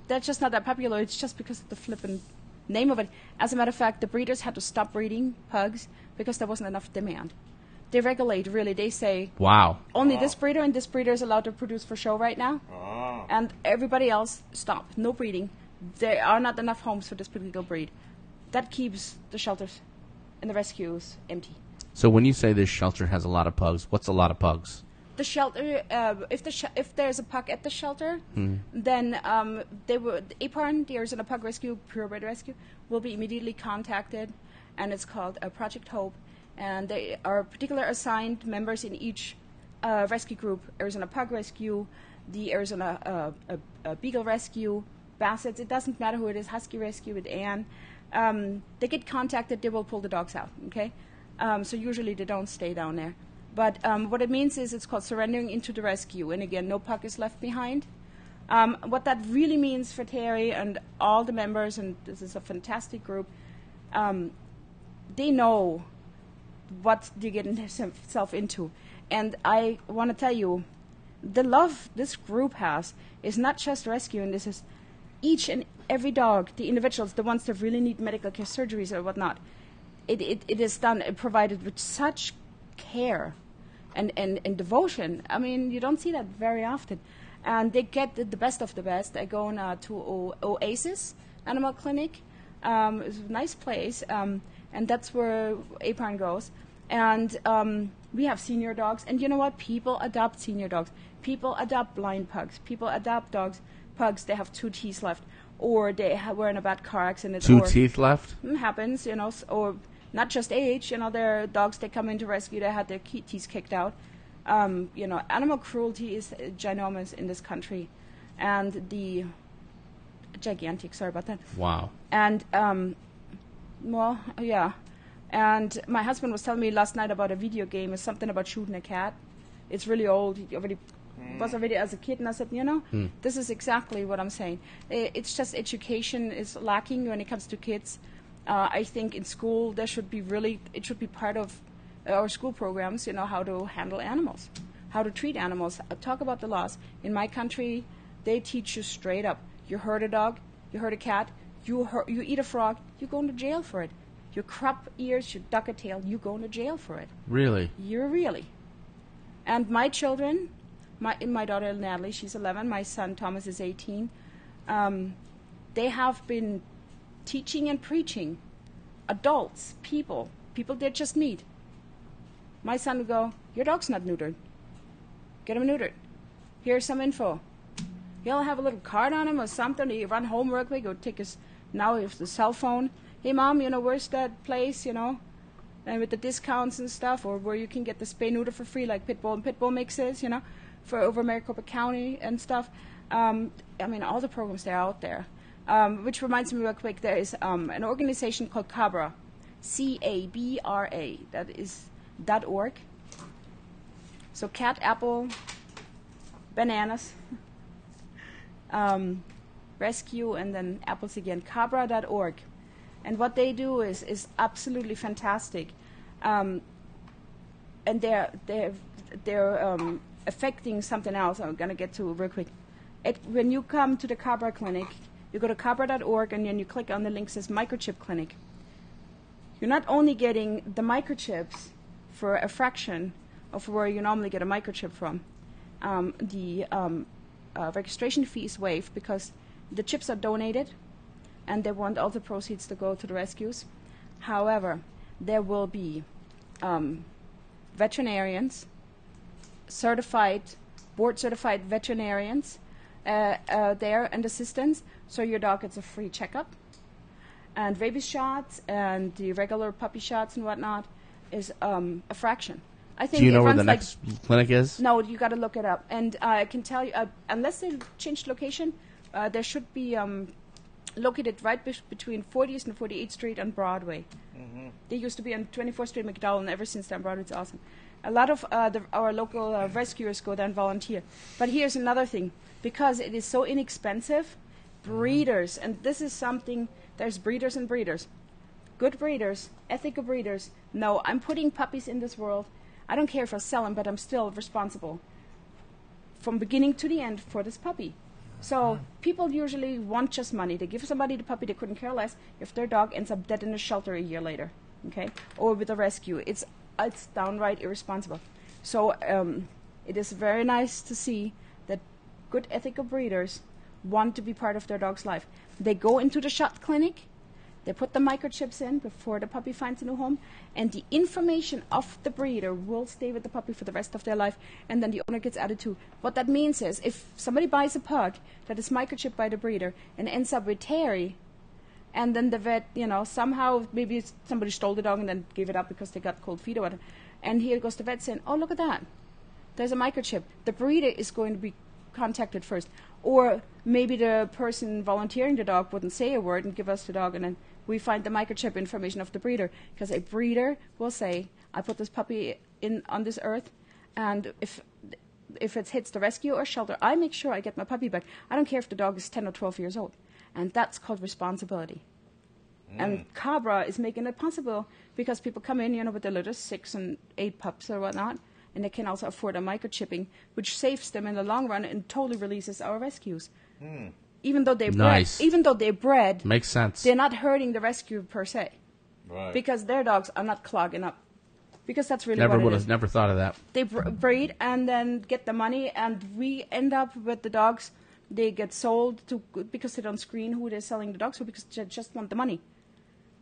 that's just not that popular. It's just because of the flippin' name of it. As a matter of fact, the breeders had to stop breeding pugs because there wasn't enough demand. They regulate, really. They say, wow, only this breeder and this breeder is allowed to produce for show right now. And everybody else, stop. No breeding. There are not enough homes for this particular breed. That keeps the shelters and the rescues empty. So when you say this shelter has a lot of pugs, what's a lot of pugs? The shelter, if there's a pug at the shelter, then APARN, the Arizona Pug Rescue, Purebred Rescue, will be immediately contacted, and it's called Project Hope, and they are particular assigned members in each rescue group: Arizona Pug Rescue, the Arizona Beagle Rescue, Bassets. It doesn't matter who it is. Husky Rescue with Ann. They get contacted. They will pull the dogs out. Okay, so usually they don't stay down there. But what it means is it's called surrendering into the rescue. And again, no pug is left behind. What that really means for Terry and all the members, and this is a fantastic group, they know what they're getting themselves into. And I want to tell you, the love this group has is not just rescuing. This is each and every dog, the individuals, the ones that really need medical care surgeries or whatnot. It is done, provided with such care and devotion. I mean, you don't see that very often. And they get the best of the best. I go to Oasis Animal Clinic. It's a nice place, and that's where APARN goes. And we have senior dogs. And you know what? People adopt senior dogs. People adopt blind pugs. People adopt pugs, they have 2 teeth left. Or they were in a bad car accident. 2 teeth left? Happens, you know, or not just age, you know, there are dogs that come into rescue that had their teeth kicked out. You know, animal cruelty is ginormous in this country, and gigantic, sorry about that. Wow. And, well, yeah. And my husband was telling me last night about a video game. It's something about shooting a cat. It's really old. He was already as a kid, and I said, you know, this is exactly what I'm saying. It's just education is lacking when it comes to kids. I think in school it should be part of our school programs, you know, how to handle animals, how to treat animals, talk about the laws. In my country, they teach you straight up. You hurt a dog, you hurt a cat, you eat a frog, you go into jail for it. You crop ears, you duck a tail, you go into jail for it. Really? You're really. And my children, my daughter Natalie, she's 11, my son Thomas is 18, they have been teaching and preaching adults, people they just meet. My son would go, your dog's not neutered. Get him neutered. Here's some info. He'll have a little card on him or something. He run home real quick, or take now he has the cell phone. Hey, Mom, you know, where's that place, you know, and with the discounts and stuff, or where you can get the spay neuter for free, like Pitbull and Pitbull mixes, you know, for over Maricopa County and stuff. I mean, all the programs that are out there. Which reminds me real quick, there is an organization called CABRA, CABRA, that is .org. So cat, apple, bananas, rescue, and then apples again, cabra.org. And what they do is absolutely fantastic. And they're affecting something else I'm going to get to real quick. When you come to the Cabra Clinic, you go to cabra.org, and then you click on the link that says Microchip Clinic. You're not only getting the microchips for a fraction of where you normally get a microchip from. The registration fee is waived because the chips are donated, and they want all the proceeds to go to the rescues. However, there will be veterinarians, board-certified veterinarians there and assistants, so your dog gets a free checkup. And rabies shots and the regular puppy shots and whatnot is a fraction. I think Do you know it where runs the like, next clinic is? No, you got to look it up. And I can tell you, unless they changed location, there should be located right between 40th and 48th Street on Broadway. Mm-hmm. They used to be on 24th Street, McDowell, and ever since then, Broadway, it's awesome. A lot of our local rescuers go there and volunteer. But here's another thing. Because it is so inexpensive, breeders, and this is something, there's breeders and breeders. Good breeders, ethical breeders, no, I'm putting puppies in this world. I don't care if I sell them, but I'm still responsible from beginning to the end for this puppy. So people usually want just money. They give somebody the puppy, they couldn't care less if their dog ends up dead in a shelter a year later, okay, or with a rescue. It's downright irresponsible. So it is very nice to see that good ethical breeders want to be part of their dog's life. They go into the shot clinic, they put the microchips in before the puppy finds a new home, and the information of the breeder will stay with the puppy for the rest of their life, and then the owner gets added too. What that means is if somebody buys a pug that is microchipped by the breeder and ends up with Terry, and then the vet, somehow maybe somebody stole the dog and then gave it up because they got cold feet or whatever, and here goes the vet saying, oh, look at that. There's a microchip. The breeder is going to be contacted first. Or maybe the person volunteering the dog wouldn't say a word and give us the dog, and then we find the microchip information of the breeder. Because a breeder will say, I put this puppy on this earth, and if it hits the rescue or shelter, I make sure I get my puppy back. I don't care if the dog is 10 or 12 years old. And that's called responsibility. And Cabra is making it possible because people come in, with their little 6 and 8 pups or whatnot, and they can also afford a microchipping, which saves them in the long run and totally releases our rescues. Even though they're bred, makes sense. They're not hurting the rescue per se, Right. because their dogs are not clogging up. Because that's really Never what would it have is. never thought of that. They breed and then get the money, and we end up with the dogs. They get sold because they don't screen who they're selling the dogs to, because they just want the money.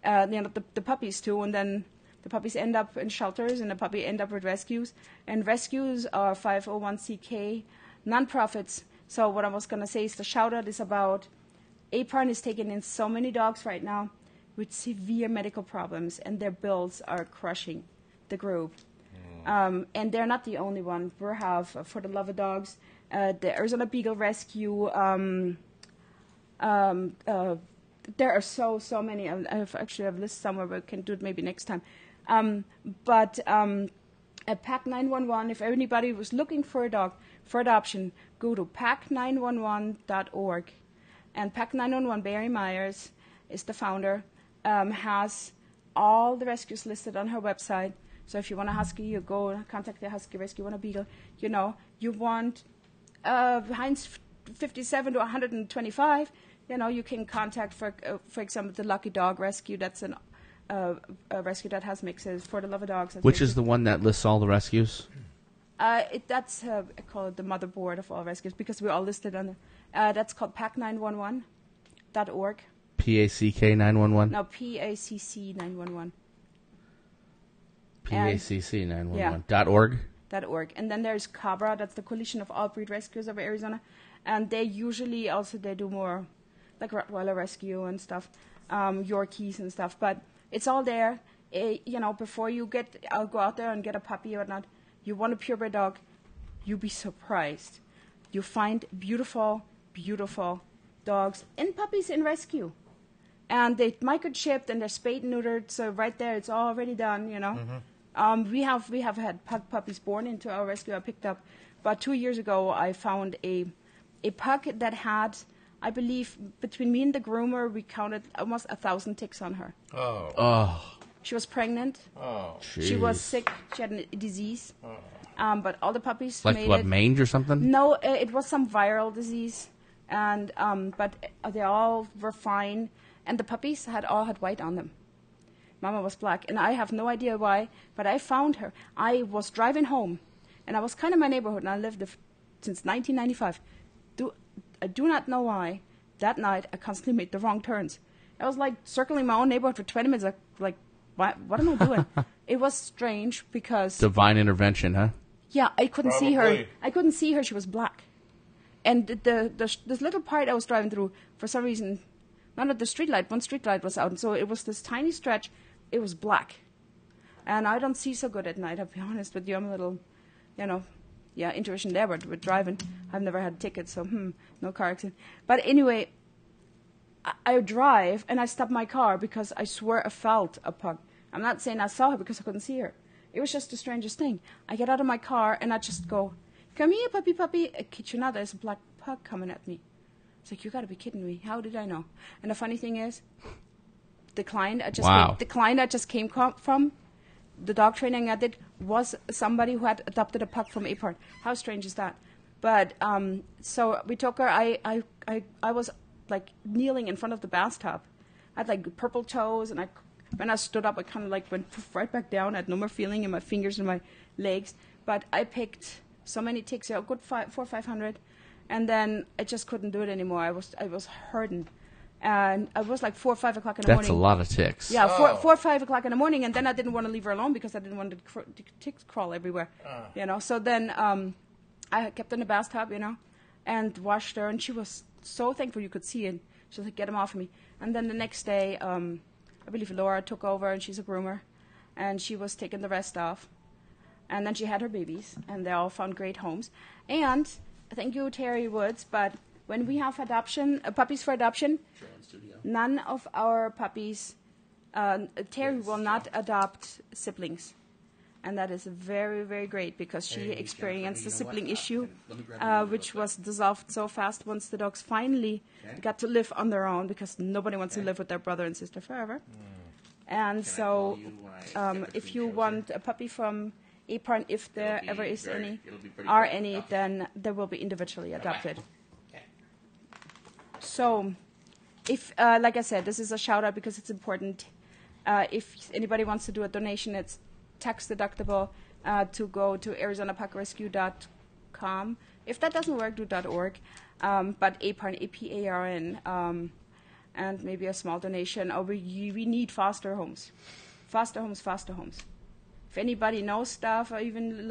The puppies too, and then the puppies end up in shelters, and the puppy end up with rescues. And rescues are 501c nonprofits. So what I was going to say is the shout-out is about Apron is taking in so many dogs right now with severe medical problems, and their bills are crushing the group. And they're not the only one. We have, For the Love of Dogs, the Arizona Beagle Rescue. There are so many. I have a list somewhere, but I can do it maybe next time. At PAC 911, if anybody was looking for a dog for adoption, go to pac911.org. And PAC 911, Barry Myers is the founder, has all the rescues listed on her website. So if you want a husky, you go contact the husky rescue. You want a beagle, you want Heinz 57 to 125. You can contact, for example, the Lucky Dog Rescue. That's a rescue that has mixes. For the Love of Dogs. Which is the one that lists all the rescues? That's I call it the motherboard of all rescues, because we're all listed on there. That's called pac911.org. PACK 911? No, PACC 911. PACC 911. Yeah. .org? .org. And then there's Cabra. That's the Coalition of All Breed Rescuers of Arizona. And they usually also, they do more like Rottweiler rescue and stuff, Yorkies and stuff. But it's all there. Before you go out there and get a puppy or whatnot, you want a purebred dog, you'll be surprised. You find beautiful, beautiful dogs and puppies in rescue. And they're microchipped and they're spayed and neutered, so right there it's already done, We have had pug puppies born into our rescue. I picked up about 2 years ago. I found a pug that had, I believe, between me and the groomer, we counted almost 1,000 ticks on her. Oh. She was pregnant. Oh. She was sick. She had a disease. But all the puppies Like made what, it. mange or something? No, it was some viral disease, and but they all were fine, and the puppies all had white on them. Mama was black, and I have no idea why, but I found her. I was driving home, and I was kind of in my neighborhood, and I lived since 1995. I do not know why. That night, I constantly made the wrong turns. I was like circling my own neighborhood for 20 minutes, like what am I doing? It was strange because Divine intervention, huh? yeah, I couldn't see her. Probably. I couldn't see her. She was black, and this little part I was driving through, for some reason, None of the street light. One street light was out, and so it was this tiny stretch. It was black, and I don't see so good at night. I'll be honest with you. I'm a little, intuition there, but with driving, I've never had tickets, so no car accident. But anyway, I drive and I stop my car because I swear I felt a pug. I'm not saying I saw her because I couldn't see her. It was just the strangest thing. I get out of my car and I just go, "Come here, puppy, puppy." I kid you not, there's a black pug coming at me. It's like, you got to be kidding me. How did I know? And the funny thing is, the client I just came from, the dog training I did, was somebody who had adopted a pug from Acorn. How strange is that? But so we took her. I was like kneeling in front of the bathtub. I had like purple toes, and when I stood up, I kind of like went right back down. I had no more feeling in my fingers and my legs. But I picked so many ticks, a good 400 or 500, and then I just couldn't do it anymore. I was hurting. And it was like 4 or 5 o'clock in the morning. That's a lot of ticks. Yeah, 4 or 5 o'clock in the morning, and then I didn't want to leave her alone because I didn't want the ticks crawl everywhere, So then I kept her in the bathtub, and washed her, and she was so thankful you could see it. She was like, "Get him off of me." And then the next day, I believe Laura took over, and she's a groomer, and she was taking the rest off. And then she had her babies, and they all found great homes. And thank you, Terry Woods, but when we have puppies for adoption, none of our puppies, Terry will not adopt siblings. And that is very, very great because she experienced a sibling issue, which was dissolved so fast once the dogs finally got to live on their own, because nobody wants to live with their brother and sister forever. And so if you want a puppy from Acorn, if there ever is any, then they will be individually adopted. So if, like I said, this is a shout out because it's important. If anybody wants to do a donation, it's tax deductible to go to ArizonaPugRescue.com. If that doesn't work, do .org. But APARN, APARN, and maybe a small donation. Or we need foster homes. Foster homes. If anybody knows stuff, or even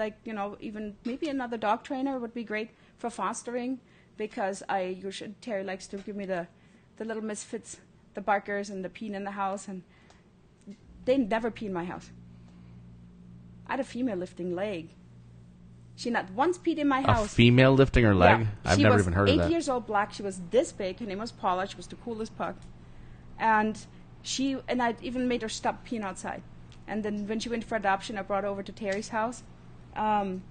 even maybe another dog trainer would be great for fostering, because Terry likes to give me the little misfits, the barkers and the peeing in the house, and they never pee in my house. I had a female lifting leg. She not once peed in my house. A female lifting her leg? Yeah. I've never even heard of that. She was 8 years old, black. She was this big. Her name was Paula. She was the coolest pug. And I even made her stop peeing outside. And then when she went for adoption, I brought her over to Terry's house. And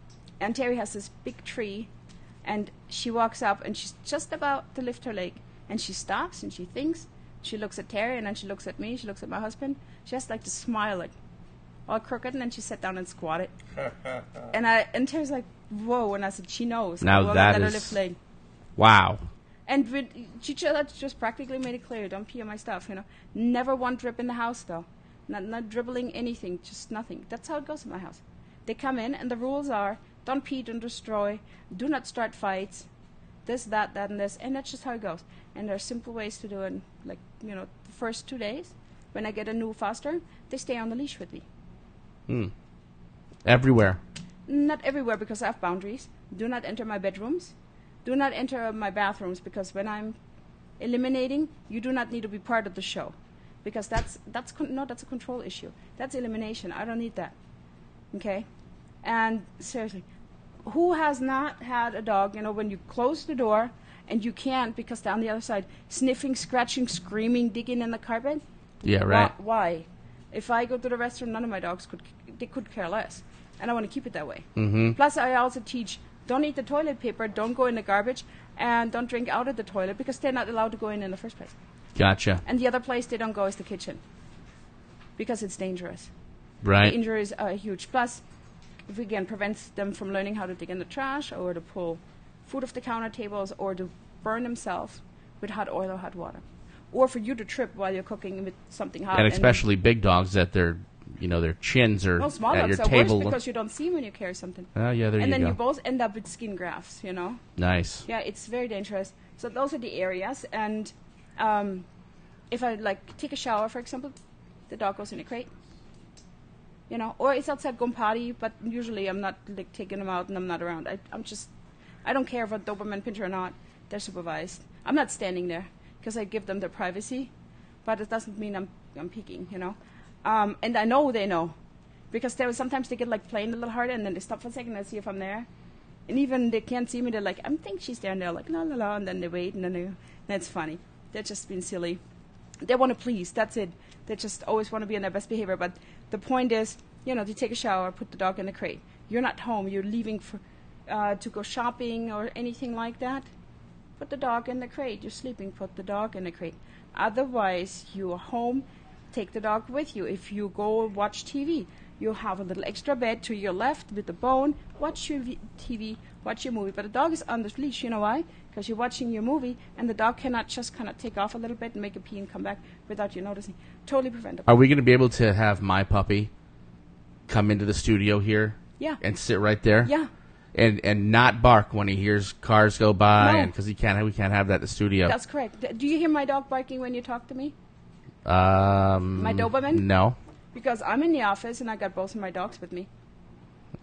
Terry has this big tree. And she walks up, and she's just about to lift her leg. And she stops, and she thinks. She looks at Terry, and then she looks at me. She looks at my husband. She has like to smile, all crooked, and then she sat down and squatted. and Terry's like, "Whoa!" And I said, "She knows. Now that is, lift leg." Wow. And she just practically made it clear, don't pee on my stuff. Never one drip in the house though, not dribbling anything, just nothing. That's how it goes in my house. They come in, and the rules are: don't pee, don't destroy, do not start fights, this, that, and this, and that's just how it goes. And there are simple ways to do it. Like the first 2 days, when I get a new foster, they stay on the leash with me. Everywhere? Not everywhere, because I have boundaries. Do not enter my bedrooms. Do not enter my bathrooms, because when I'm eliminating, you do not need to be part of the show, because that's a control issue. That's elimination. I don't need that. Okay? And seriously, who has not had a dog, when you close the door and you can't because they're on the other side, sniffing, scratching, screaming, digging in the carpet? Yeah, right. Why? If I go to the restroom, none of my dogs could care less. And I want to keep it that way. Mm-hmm. Plus, I also teach, don't eat the toilet paper, don't go in the garbage, and don't drink out of the toilet, because they're not allowed to go in the first place. Gotcha. And the other place they don't go is the kitchen, because it's dangerous. Right. The injuries are huge. Plus, if again, prevents them from learning how to dig in the trash, or to pull food off the counter tables, or to burn themselves with hot oil or hot water. Or for you to trip while you're cooking with something hot. And especially big dogs that their chins are small at your dogs are table. worse because you don't see them when you carry something. Oh, yeah, there you go. And then you both end up with skin grafts, Nice. Yeah, it's very dangerous. So those are the areas. And if I, take a shower, for example, the dog goes in a crate. Or it's outside going potty, but usually I'm not, taking them out and I'm not around. I don't care if a Doberman pincher or not. They're supervised. I'm not standing there. because I give them their privacy, but it doesn't mean I'm peeking, you know. And I know they know, because sometimes they get like playing a little harder, and then they stop for a second and see if I'm there. And even they can't see me, they're like, I think she's there, and they're like, la la la, and then they wait, and then that's funny. They're just being silly. They want to please, that's it. They just always want to be in their best behavior. But the point is, you know, to take a shower, put the dog in the crate. You're not home, you're leaving to go shopping or anything like that. Put the dog in the crate. You're sleeping, put the dog in the crate. Otherwise, you're home, take the dog with you. If you go watch TV, you have a little extra bed to your left with the bone. Watch your TV, watch your movie. But the dog is on the leash. You know why? Because you're watching your movie, and the dog cannot just kind of take off a little bit and make a pee and come back without you noticing. Totally preventable. Are we going to be able to have my puppy come into the studio here? Yeah. And sit right there? Yeah. And not bark when he hears cars go by, No. and because we can't have that in the studio. That's correct. Do you hear my dog barking when you talk to me? My Doberman? No. Because I'm in the office, and I got both of my dogs with me.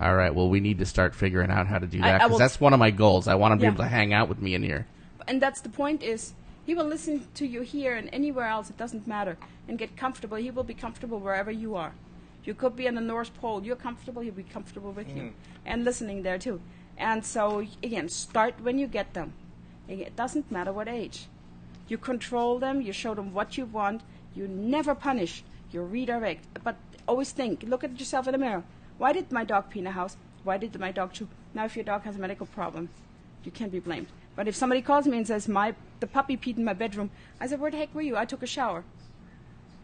All right. Well, we need to start figuring out how to do that, I because will- that's one of my goals. I want to be Yeah. able to hang out with me in here. And that's the point is, he will listen to you here and anywhere else, it doesn't matter, and get comfortable. He will be comfortable wherever you are. You could be on the North Pole. You're comfortable, he'll be comfortable with you. And listening there, too. And so, again, start when you get them. It doesn't matter what age. You control them. You show them what you want. You never punish. You redirect. But always think. Look at yourself in the mirror. Why did my dog pee in the house? Why did my dog chew? Now, if your dog has a medical problem, you can't be blamed. But if somebody calls me and says, the puppy peed in my bedroom, I said, where the heck were you? I took a shower.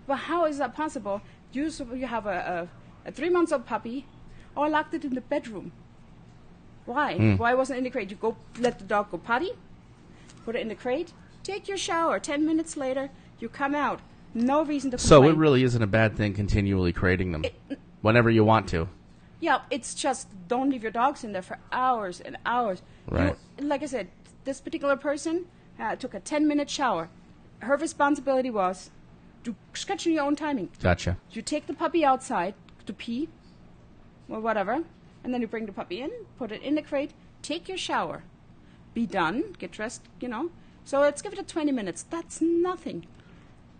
Well, how is that possible? You have a 3-month-old puppy. Oh, I locked it in the bedroom. Why? Why wasn't it in the crate? You go let the dog go potty, put it in the crate, take your shower. 10 minutes later, you come out. No reason to complain. So it really isn't a bad thing continually crating them whenever you want to. Yeah, it's just don't leave your dogs in there for hours and hours. Right. Like I said, this particular person took a 10-minute shower. Her responsibility was to schedule your own timing. Gotcha. You take the puppy outside to pee or whatever, and then you bring the puppy in, put it in the crate, take your shower, be done, get dressed, you know. So let's give it 20 minutes. That's nothing.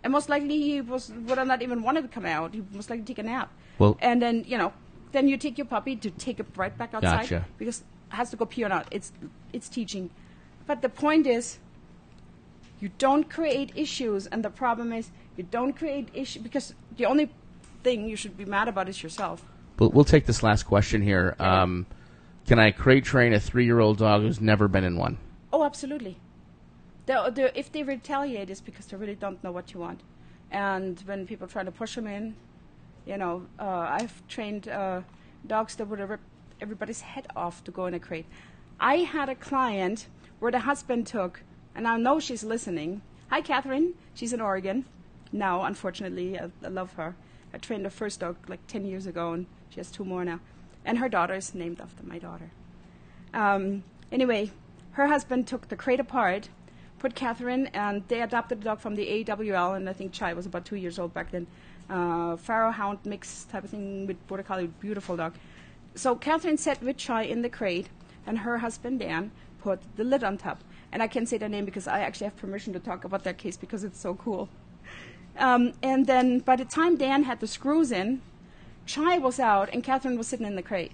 And most likely he would have not even wanted to come out. He most likely take a nap. Well, And then, you know, then you take your puppy to take it right back outside. Gotcha. Because it has to go pee or not. It's teaching. But the point is, you don't create issues, and the problem is you don't create issues because the only thing you should be mad about is yourself. we'll take this last question here. Can I crate train a 3-year-old dog who's never been in one? Oh, absolutely. If they retaliate, it's because they really don't know what you want. And when people try to push them in, you know, I've trained dogs that would have ripped everybody's head off to go in a crate. I had a client where the husband took, and I know she's listening. Hi, Catherine. She's in Oregon now, unfortunately. I love her. I trained her first dog like 10 years ago, and she has 2 more now. And her daughter is named after my daughter. Anyway, her husband took the crate apart, put Catherine, and they adopted the dog from the AWL, and I think Chai was about 2 years old back then. Pharaoh Hound mix type of thing with Border Collie, beautiful dog. So Catherine sat with Chai in the crate, and her husband, Dan, put the lid on top. And I can't say their name because I actually have permission to talk about that case because it's so cool. And then by the time Dan had the screws in, Chai was out, and Catherine was sitting in the crate.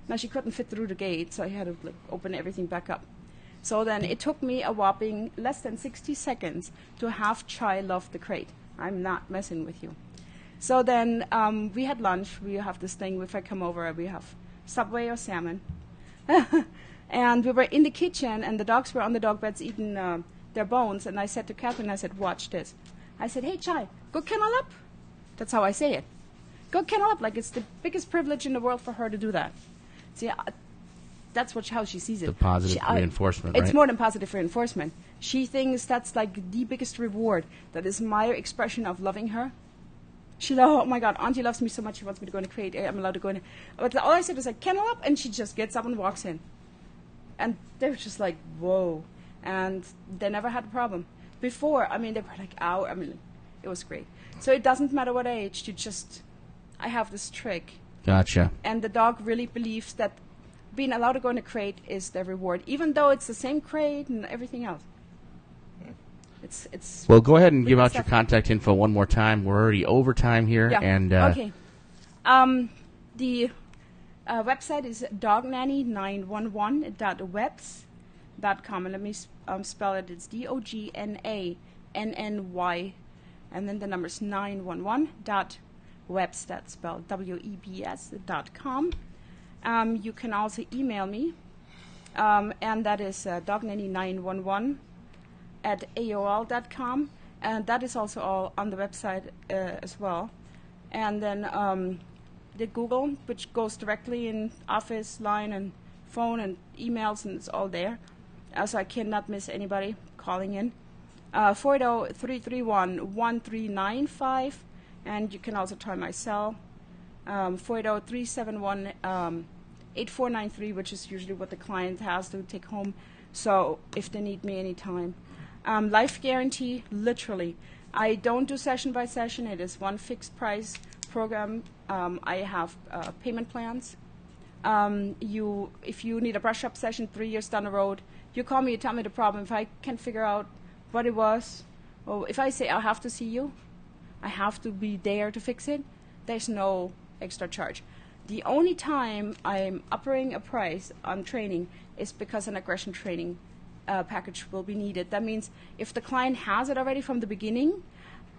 Now, she couldn't fit through the gate, so I had to open everything back up. So then it took me a whopping less than 60 seconds to have Chai love the crate. I'm not messing with you. So then we had lunch. We have this thing, if I come over, we have Subway or salmon. And we were in the kitchen, and the dogs were on the dog beds eating their bones. And I said to Catherine, I said, watch this. I said, hey, Chai, go kennel up. That's how I say it. Go kennel up. Like it's the biggest privilege in the world for her to do that. See, that's how she sees it. The positive reinforcement, right? It's more than positive reinforcement. She thinks that's like the biggest reward. That is my expression of loving her. She's like, oh my God, Auntie loves me so much. She wants me to go in the crate. I'm allowed to go in. But all I said was like, kennel up, and she just gets up and walks in. And they were just like, whoa. And they never had a problem. Before, I mean, they were like, ow. I mean, it was great. So it doesn't matter what age. I have this trick. Gotcha. And the dog really believes that being allowed to go in a crate is the reward, even though it's the same crate and everything else. It's Well, go ahead and give out your contact info one more time. We're already over time here. Yeah. And, okay. The website is dognanny911.webs.com. And let me spell it. It's DOGNANNY. And then the number's 911.webs. That's spelled WEBS.com. You can also email me. And that is dognanny911@aol.com. And that is also all on the website as well. And then the Google, which goes directly in Office, Line, and phone, and emails, and it's all there. So I cannot miss anybody calling in. 480-331-1395. And you can also try my cell, 480-371-8493, which is usually what the client has to take home. So if they need me anytime. Life guarantee, literally. I don't do session by session. It is one fixed price program. I have payment plans. If you need a brush up session 3 years down the road, you call me, you tell me the problem. If I can't figure out what it was, or if I say I have to see you, I have to be there to fix it, there's no extra charge. The only time I'm upping a price on training is because an aggression training package will be needed. That means if the client has it already from the beginning,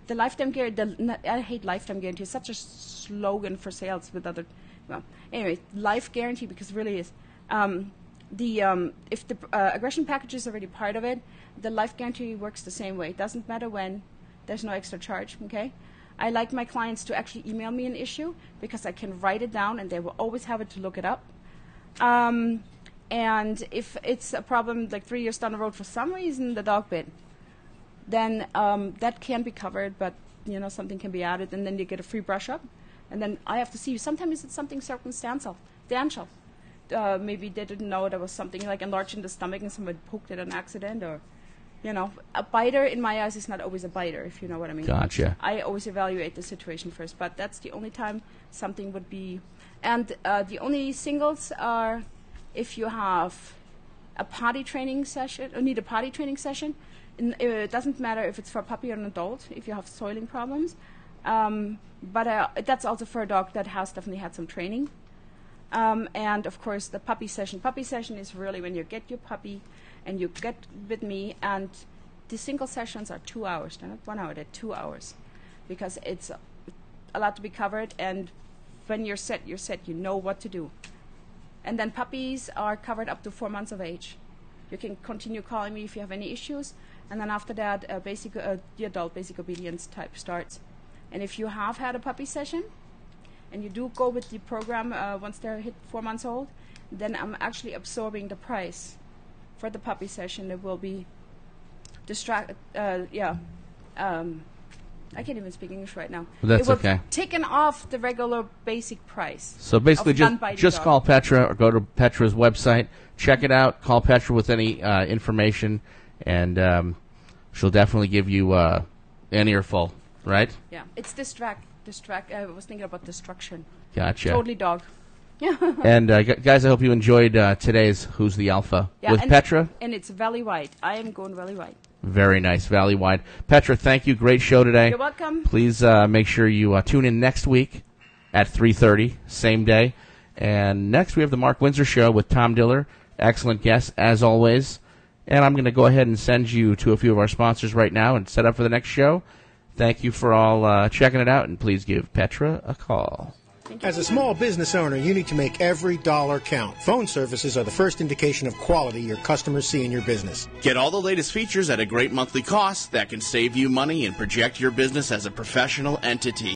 the lifetime guarantee, I hate lifetime guarantee. It's such a slogan for sales with other, well, anyway, life guarantee, because it really is. If the aggression package is already part of it, the life guarantee works the same way. It doesn't matter when. There's no extra charge, okay? I like my clients to actually email me an issue because I can write it down and they will always have it to look it up. And if it's a problem like 3 years down the road for some reason the dog bit, then that can be covered, but something can be added, and then you get a free brush up. And then I have to see, sometimes it's something circumstantial. Maybe they didn't know there was something like enlarged in the stomach and somebody poked it on accident, or a biter in my eyes is not always a biter, if you know what I mean. Gotcha. I always evaluate the situation first, but that's the only time something would be. And the only singles are if you have a potty training session, or need a potty training session. It doesn't matter if it's for a puppy or an adult, if you have soiling problems. But that's also for a dog that has definitely had some training. And, of course, the puppy session. Puppy session is really when you get your puppy and you get with me, and the single sessions are 2 hours. They're not 1 hour, they're 2 hours, because it's a lot to be covered, and when you're set, you know what to do. And then puppies are covered up to 4 months of age. You can continue calling me if you have any issues, and then after that, the adult basic obedience type starts. And if you have had a puppy session, and you do go with the program once they're hit 4 months old, then I'm actually absorbing the price for the puppy session. It will be I can't even speak English right now. That's okay. It will taken off the regular basic price. So basically just call Petra or go to Petra's website, check it out, call Petra with any information, and she'll definitely give you an earful, right? Yeah, it's distract. I was thinking about destruction. Gotcha. Totally dog. And guys, I hope you enjoyed today's Who's the Alpha with Petra. And it's Valley Wide. I am going Valley Wide. Very nice, Valley Wide. Petra, thank you. Great show today. You're welcome. Please make sure you tune in next week at 3:30, same day. And next we have the Mark Windsor Show with Tom Diller. Excellent guest, as always. And I'm going to go ahead and send you to a few of our sponsors right now and set up for the next show. Thank you for all checking it out, and please give Petra a call. As a small business owner, you need to make every dollar count. Phone services are the first indication of quality your customers see in your business. Get all the latest features at a great monthly cost that can save you money and project your business as a professional entity.